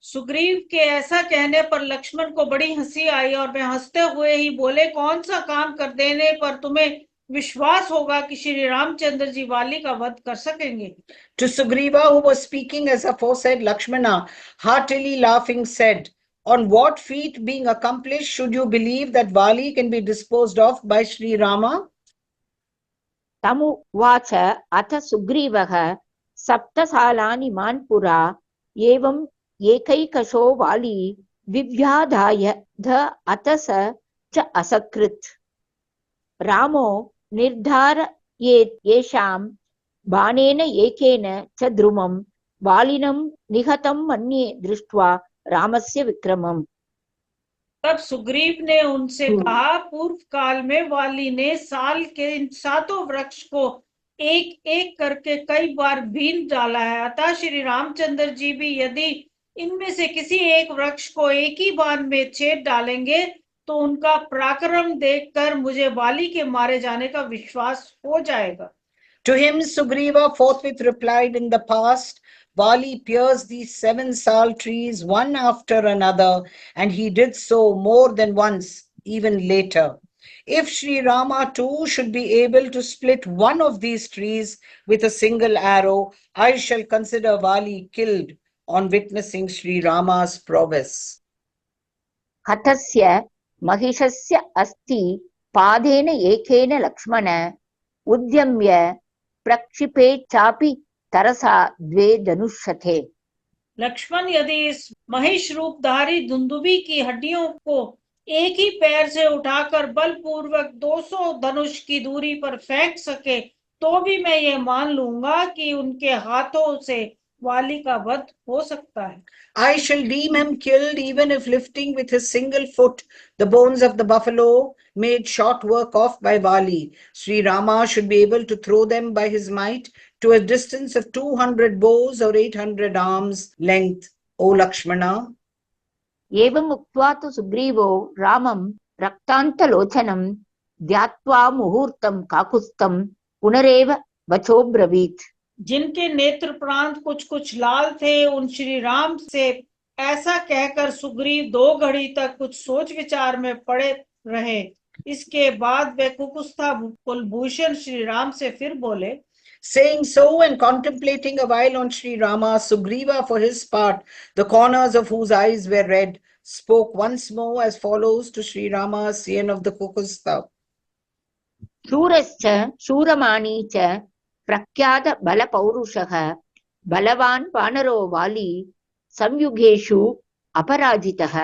सुग्रीव के ऐसा कहने पर लक्ष्मण को बड़ी हंसी आई और वे हंसते हुए ही बोले, कौन सा काम कर देने पर तुम्हें विश्वास होगा कि श्री रामचंद्र जी वाली का वध कर सकेंगे? To Sugriva, who was speaking as aforesaid, Lakshmana, heartily laughing, said, on what feat being accomplished should you believe that Vali can be disposed of by Sri Rama? तमुवाच अथ सुग्रीवः सप्तसालानि मान् पुरा एवं एकैकशो वाली विव्याधाय ध अथ स च असकृत् रामो निर्धारयेत् येषां बाणेन एकेन च द्रुमं वालिनं निहतं मन्ये दृष्ट्वा रामस्य विक्रमम्। तब सुग्रीव ने उनसे कहा, पूर्व काल में वाली ने साल के इन 7 वृक्ष को एक एक करके कई बार बीन डाला है, अतः श्री रामचंद्र जी भी यदि इनमें से किसी एक वृक्ष को एक ही बार में छेद डालेंगे तो उनका पराक्रम देखकर मुझे वाली के मारे जाने का विश्वास हो जाएगा। To him Sugriva forthwith replied, in the past Vali pierced these 7 sal trees one after another, and he did so more than once, even later. If Sri Rama too should be able to split one of these trees with a single arrow, I shall consider Vali killed on witnessing Sri Rama's prowess. हतस्य महिषस्य अस्ति पादेन एकेन लक्ष्मण उद्यम्य प्रक्षिपे चापि तरसा द्वे धनुषथे। लक्ष्मण यदि इस महिष रूपधारी दुंदुभी की हड्डियों को एक ही पैर से उठाकर बलपूर्वक 200 धनुष की दूरी पर फेंक सके तो भी मैं ये मान लूंगा कि उनके हाथों से वाली का वध हो सकता है। I shall deem him killed even if lifting with his single foot the bones of the buffalo made short work of by Vali. Sri Rama should be able to throw them by his might to a distance of 200 bows or 800 arms length, O Lakshmana. एवम् उक्त्वा तु सुग्रीवो रामं रक्तान्तलोचनं ध्यात्वा मुहूर्तं काकुत्स्थं पुनरेव वचोब्रवीत्। जिनके नेत्र प्रांत कुछ कुछ लाल थे, उन श्री राम से ऐसा कहकर सुग्रीव 2 घड़ी तक कुछ सोच विचार में पड़े रहे। इसके बाद वे कुकुत्स्था कुलभूषण श्री राम से फिर बोले, Saying so and contemplating a while on Sri Rama, Sugriva for his part, the corners of whose eyes were red, spoke once more as follows to Sri Rama, Scion of the Kukusta. शूरश्च शूरमाणी च प्रख्यात बलपौरुषः बलवान् वानरो वाली संयुगेषु अपराजितः।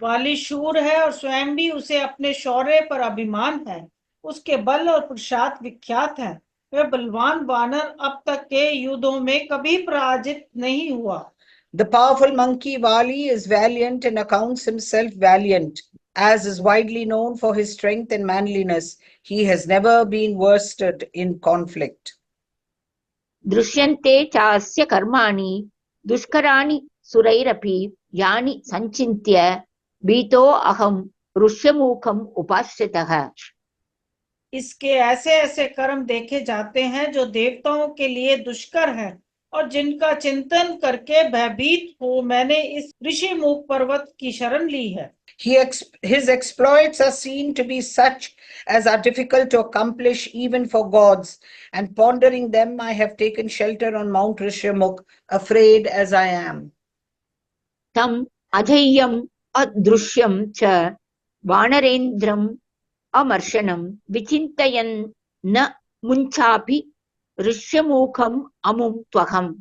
वाली शूर है और स्वयं भी उसे अपने शौर्य पर अभिमान है। उसके बल और पुरुषार्थ विख्यात है। वह बलवान वानर अब तक के युद्धों में कभी पराजित नहीं हुआ। The powerful monkey Vali is valiant and accounts himself valiant, as is widely known for his strength and manliness. He has never been worsted in conflict. दृश्यन्ते चास्य कर्माणि दुष्कराणि सुरैरपि यानि संचिन्त्य भीतो अहं ऋष्यमुखम् उपाश्रितः। इसके ऐसे ऐसे कर्म देखे जाते हैं जो देवताओं के लिए दुष्कर हैं और जिनका चिंतन करके भयभीत हो मैंने इस ऋषिमुख पर्वत की शरण ली है। His exploits are seen to be such as are difficult to accomplish even for gods, and pondering them I have taken shelter on Mount Rishyamukh, afraid as I am. तम् अधेयम् अदृश्यं च वानरेन्द्रम् अमर्शनं विचिन्तयन् न मुञ्चापि ऋष्यमूखम् अमुं त्वहम्।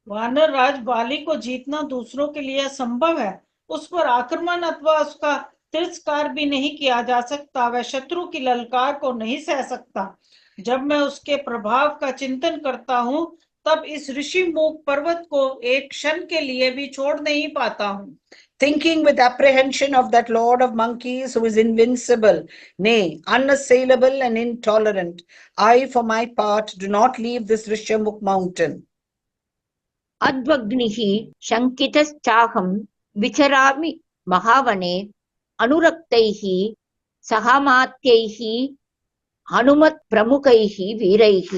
वानर राज बाली को जीतना दूसरों के लिए असंभव है। उस पर आक्रमण अथवा उसका तिरस्कार भी नहीं किया जा सकता। वह शत्रु की ललकार को नहीं सह सकता। जब मैं उसके प्रभाव का चिंतन करता हूँ तब इस ऋषि मूक पर्वत को एक क्षण के लिए भी छोड़ नहीं पाता हूँ। Thinking with apprehension of that lord of monkeys who is invincible, nay, unassailable and intolerant, I, for my part, do not leave this Rishyamukh mountain. अद्वग्निः शङ्कितश्चाहं विचरामि महावने अनुरक्तैः सहामात्यैः हनुमत्प्रमुखैः वीरैः।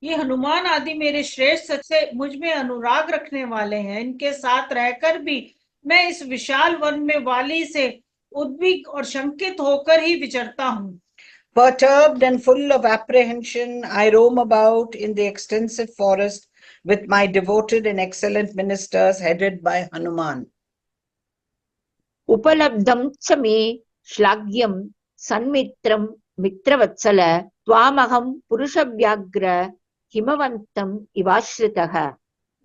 ये हनुमान आदि मेरे श्रेष्ठ से मुझ में अनुराग रखने वाले हैं। इनके साथ रहकर भी मैं इस विशाल वन में वाली से उद्विग्न और शंकित होकर ही विचरता हूँ। Perturbed and full of apprehension, I roam about in the extensive forest with my devoted and excellent ministers headed by Hanuman. उपलब्धं च मे श्लाघ्यं सन्मित्रं मित्रवत्सल त्वामहं पुरुषव्याघ्र हिमवन्तम् इवाश्रितः।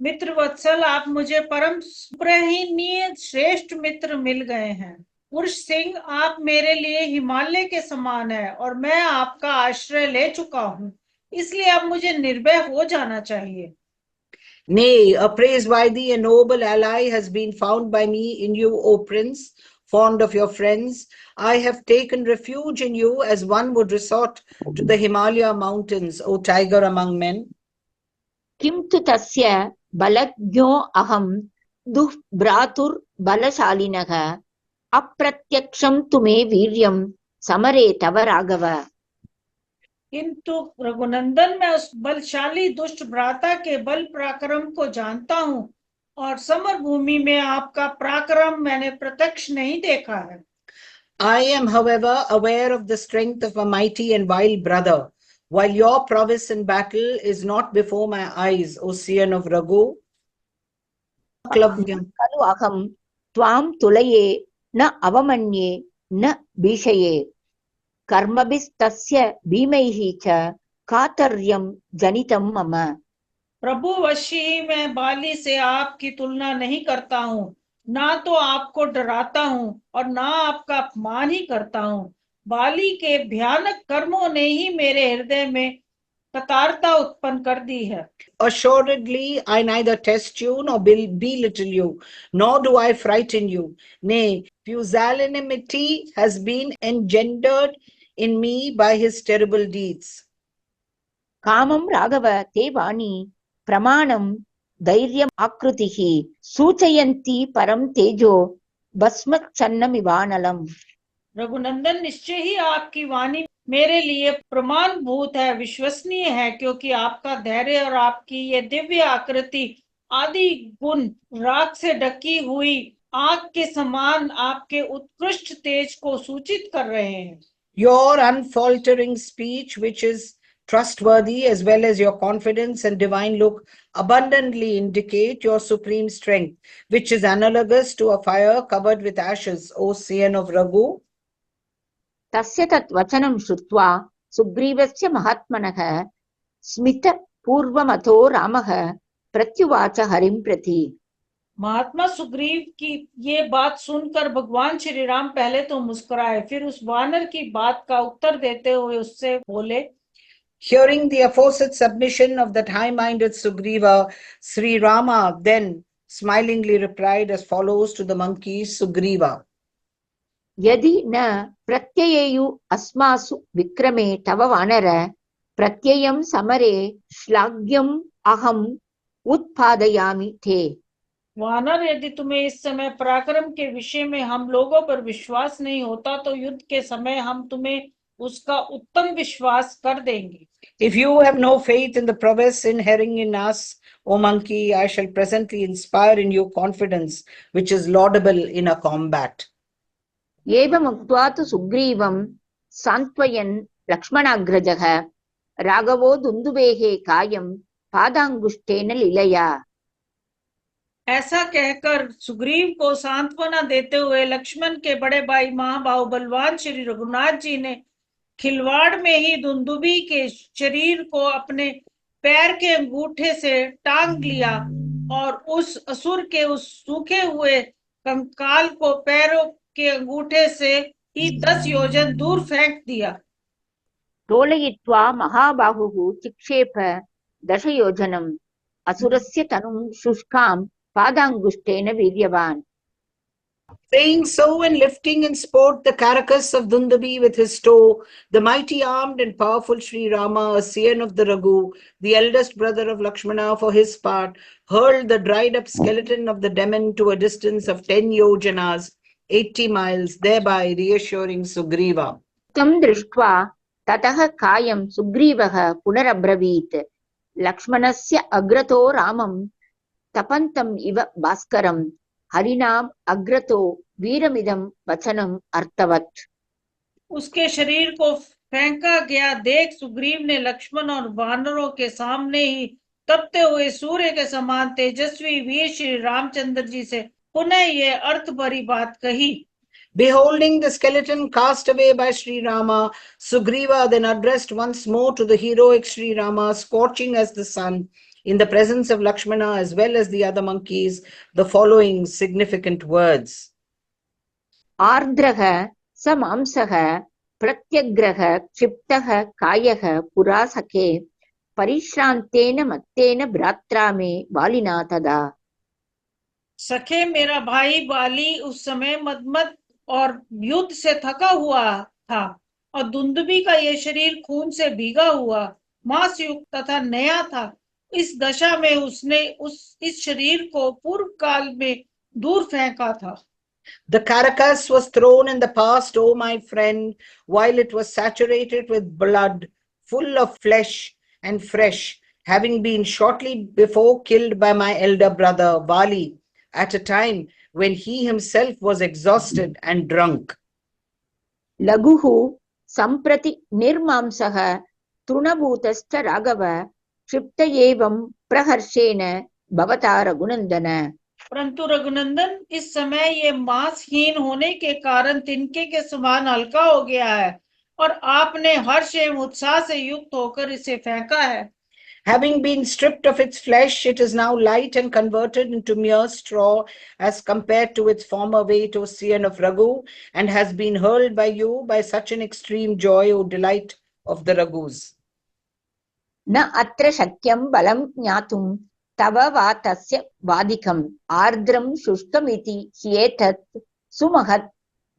मित्र वत्सल, आप मुझे परम सुप्रहनीय श्रेष्ठ मित्र मिल गए हैं। पुरुष सिंह, आप मेरे लिए हिमालय के समान है और मैं आपका आश्रय ले चुका हूँ, इसलिए अब मुझे निर्भय हो जाना चाहिए। Nay, a praiseworthy and noble ally has been found by me in you, O Prince, fond of your friends. I have taken refuge in you as one would resort to the Himalaya mountains, O tiger among men. किं तु तस्य बलज्ञो अहं दुःभ्रातुर्बलशालिनः अप्रत्यक्षं तु मे वीर्यं समरे तव राघव। किंतु रघुनंदन, मैं उस बलशाली दुष्ट भ्राता के बल पराक्रम को जानता हूँ और समर भूमि में आपका पराक्रम मैंने प्रत्यक्ष नहीं देखा है। I am, however, aware of the strength of a mighty and wild brother, while your prowess in battle is not before my eyes, O Scion of Raghu. खलु अहं त्वां तुलये न अवमन्ये न भीषये कर्मभिस्तस्य भीमैः च कातर्यं जनितं मम। प्रभु, अवश्य ही मैं बाली से आपकी तुलना नहीं करता हूँ। ना तो आपको डराता हूँ और ना आपका अपमान ही करता हूँ। बाली के भयानक कर्मों ने ही मेरे हृदय में कतारता उत्पन्न कर दी है। Assuredly, I neither test you nor belittle you, nor do I frighten you. Nay, pusillanimity has been engendered in me by his terrible deeds. कामं राघव ते वाणी प्रमाणं धैर्यम् आकृतिः सूचयन्ति परं तेजो भस्मच्छन्नमिवानलम्। रघुनंदन, निश्चय ही आपकी वाणी मेरे लिए प्रमाण भूत है, विश्वसनीय है, क्योंकि आपका धैर्य और आपकी ये दिव्य आकृति आदि गुण राग से ढकी हुई आग के समान आपके उत्कृष्ट तेज को सूचित कर रहे हैं। Your unfaltering speech, which is trustworthy, as well as your confidence and divine look, abundantly indicate your supreme strength, which is analogous to a fire covered with ashes, O Scion of Raghu. तस्य तत् वचनं श्रुत्वा सुग्रीवस्य महात्मनः स्मितपूर्वमतो रामः प्रत्युवाच हरिं प्रति। महात्मा सुग्रीव की ये बात सुनकर भगवान श्री राम पहले तो मुस्कुराए, फिर उस वानर की बात का उत्तर देते हुए उससे बोले। Hearing the aforesaid submission of that high-minded Sugriva, Sri Rama then smilingly replied as follows to the monkey Sugriva. यदि न प्रत्ययेयु अस्मासु विक्रमे तव वानर प्रत्ययं समरे श्लाघ्यम् अहम् उत्पादयामि ते। वानर, यदि तुम्हें इस समय पराक्रम के विषय में हम लोगों पर विश्वास नहीं होता तो युद्ध के समय हम तुम्हें उसका उत्तम विश्वास कर देंगे। If you have no faith in the prowess inherent in us, O monkey, I shall presently inspire in you confidence, which is laudable in a combat. एवमुक्त्वा तु सुग्रीवं सान्त्वयन् लक्ष्मणाग्रजः राघवो दुन्दुभेः कायं पादाङ्गुष्ठेन लीलया। ऐसा कहकर सुग्रीव को सांत्वना देते हुए लक्ष्मण के बड़े भाई महाबाहु बलवान श्री रघुनाथ जी ने खिलवाड़ में ही दुंदुभी के शरीर को अपने पैर के अंगूठे से टांग लिया और उस असुर के उस सूखे हुए कंकाल को पैरों के अंगूठे से ही 10 योजन दूर फेंक दिया। तोलयित्वा महाबाहुः चिक्षेप दशयोजनम् असुरस्य तनुं शुष्कां पादाङ्गुष्ठेन वीर्यवान्। Saying so and lifting in sport the carcass of Dundabi with his toe, the mighty armed and powerful Sri Rama, a scion of the Raghu, the eldest brother of Lakshmana for his part, hurled the dried up skeleton of the demon to a distance of 10 yojanas, 80 miles, thereby reassuring Sugriva. तं दृष्ट्वा ततः कायं सुग्रीवः पुनरब्रवीत् लक्ष्मणस्य अग्रतो रामं तपन्तम् इव भास्करं हरिणाम् अग्रतो वीरमिदं वचनम् अर्थवत्। उसके शरीर को फेंका गया देख सुग्रीव ने लक्ष्मण और वानरों के सामने ही तपते हुए सूर्य के समान तेजस्वी वीर श्री रामचंद्र जी से पुनः ये अर्थ भरी बात कही। Beholding the skeleton cast away by Sri Rama, Sugriva then addressed once more to the heroic Sri Rama, scorching as the sun, in the presence of Lakshmana as well as the other monkeys, the following significant words. आर्द्रः स मांसः प्रत्यग्रः क्षिप्तः कायः पुरासखे परिश्रान्तेन मत्तेन भ्रात्रा मे वालिना तदा। सखे मेरा भाई बाली उस समय मदमद और युद्ध से थका हुआ था और दुंदुभी का ये शरीर खून से भीगा हुआ मांस युक्त तथा नया था। इस दशा में उसने इस शरीर को पूर्व काल में दूर फेंका था। The carcass was thrown in the past, O my friend, while it was saturated with blood, full of flesh and fresh, having been shortly before killed by my elder brother Vali, at a time when he himself was exhausted and drunk. लघुः सम्प्रति निर्मांसः तृणभूतश्च राघव क्षिप्त एवं प्रहर्षेण भवता रघुनंदन। परंतु रघुनंदन इस समय ये मांसहीन होने के कारण तिनके के समान हल्का हो गया है और आपने हर्ष एवं उत्साह से युक्त होकर इसे फेंका है। Having been stripped of its flesh, it is now light and converted into mere straw as compared to its former weight, O scion of Raghu, and has been hurled by you by such an extreme joy, O delight of the Raghus. न अत्र शक्यं बलं ज्ञातुं तव वा तस्य वादिकम् आर्द्रं शुष्कमिति ह्येतत् सुमहत्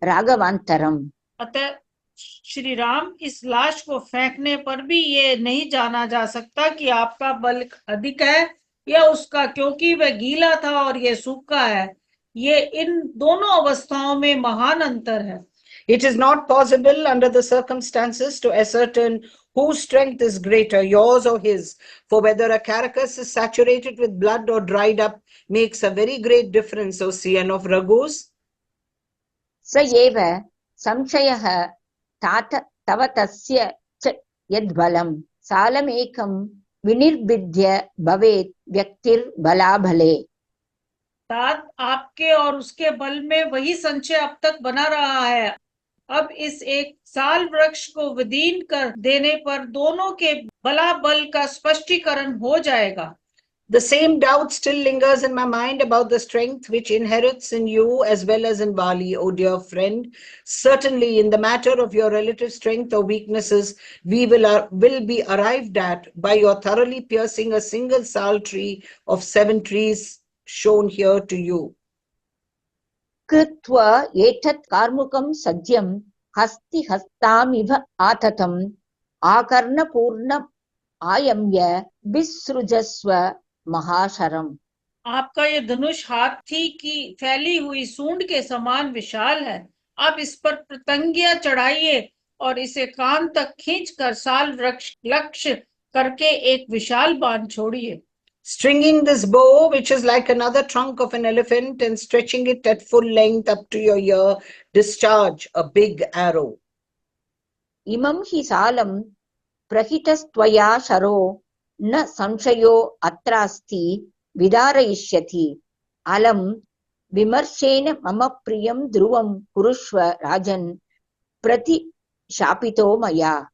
राघवान्तरम्। अतः श्री राम इस लाश को फेंकने पर भी ये नहीं जाना जा सकता कि आपका बल अधिक है या उसका, क्योंकि वह गीला था और ये सूखा है। ये इन दोनों अवस्थाओं में महान अंतर है। It is not possible under the circumstances to ascertain whose strength is greater, yours or his, for whether a carcass is saturated with blood or dried up makes a very great difference, O scion of Raghus. स एव संशयः तात तव तस्य च यद्बलं सालमेकं विनिर्भिद्य भवेत् व्यक्तिर्बलाबले। तात आपके और उसके बल में वही संशय अब तक बना रहा है। अब इस एक साल वृक्ष को विदीन कर देने पर दोनों के बलाबल का स्पष्टीकरण हो जाएगा। The same doubt still lingers in my mind about the strength which inherits in you as well as in Vali, O dear friend. Certainly, in the matter of your relative strength or weaknesses, we will be arrived at by your thoroughly piercing a single sal tree of 7 trees shown here to you. कृत्वा एतत् कार्मुकं सज्यं हस्ति हस्तामिव आततम् आकर्णपूर्णम् आयम्य विसृजस्व महाशरम्। आपका ये धनुष हाथी की फैली हुई सूंड के समान विशाल है। आप इस पर पतंगियां चढ़ाइए और इसे कान तक खींचकर साल वृक्ष लक्ष्य करके एक विशाल बाण छोड़िए। Stringing this bow, which is like another trunk of an elephant, and stretching it at full length up to your ear, discharge a big arrow. इमं हि सालं प्रहितस्त्वया शरो न संशयो अत्रास्ति विदारयिष्यति अलं विमर्शेन मम प्रियं ध्रुवं कुरुष्व राजन् प्रति शापितो मया।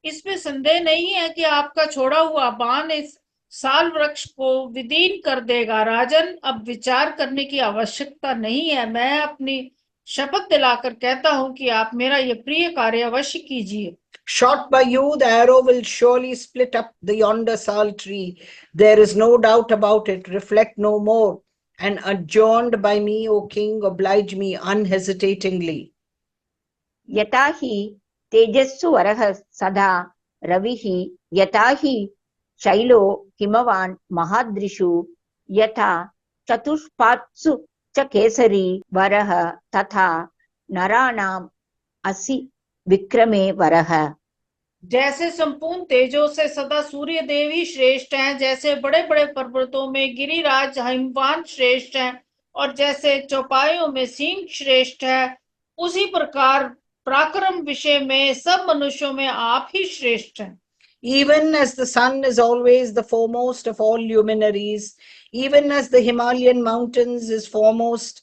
इसमें संदेह नहीं है कि आपका छोड़ा हुआ बाण इस साल वृक्ष को विदीन कर देगा। राजन, अब विचार करने की आवश्यकता नहीं है। मैं अपनी शपथ दिलाकर कहता हूं कि आप मेरा ये प्रिय कार्य अवश्य कीजिए। Shot by you, the arrow will surely split up the yonder sal tree. There is no doubt about it. Reflect no more. And adjourned by me, O king, oblige me unhesitatingly. यथा हि तेजस्सु वरः सदा रविः, यथा हि shallow Himavan महाद्रिषु, यथा चतुष्पात्सु च केसरी वरः, तथा नराणाम् असि विक्रमे वरः। जैसे संपूर्ण तेजों से सदा सूर्य देव ही श्रेष्ठ हैं, जैसे बड़े बड़े पर्वतों में गिरिराज हिमवान श्रेष्ठ हैं, और जैसे चौपायों में सिंह श्रेष्ठ है, उसी प्रकार पराक्रम विषय में सब मनुष्यों में आप ही श्रेष्ठ हैं। Even as the sun is always the foremost of all luminaries, even as the Himalayan mountains is foremost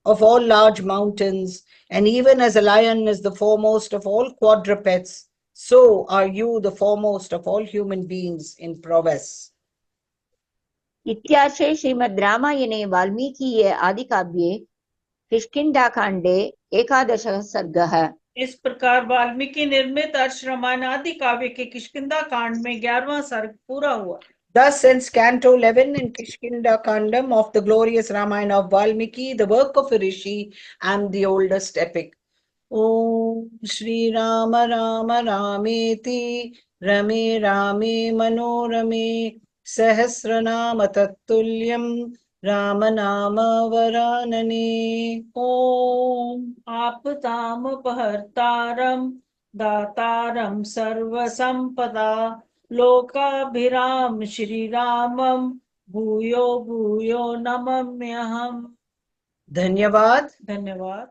of all large mountains, and even as a lion is the foremost of all quadrupeds, so are you the foremost of all human beings in prowess. इत्यार्षे श्रीमद् रामायणे वाल्मीकीये आदिकाव्ये किष्किन्धाकाण्डे 11 सर्गः। इस प्रकार वाल्मीकि निर्मित अर्ष रामायण आदि काव्य के किष्किंधा कांड में 11वां सर्ग पूरा हुआ। Thus ends Canto 11 in Kishkinda Kandam of the glorious Ramayana of Valmiki, the work of a rishi and the oldest epic. Om Shri Rama Rama Rameti Rame Rame Manorame Sahasranama Tattulyam Ramanama Varanane. ओम आपदामपहर्तारं दातारं सर्वसंपदा लोकाभिराम श्रीरामं भूयो भूयो नमाम्यहम्। Dhanyavad. धन्यवाद।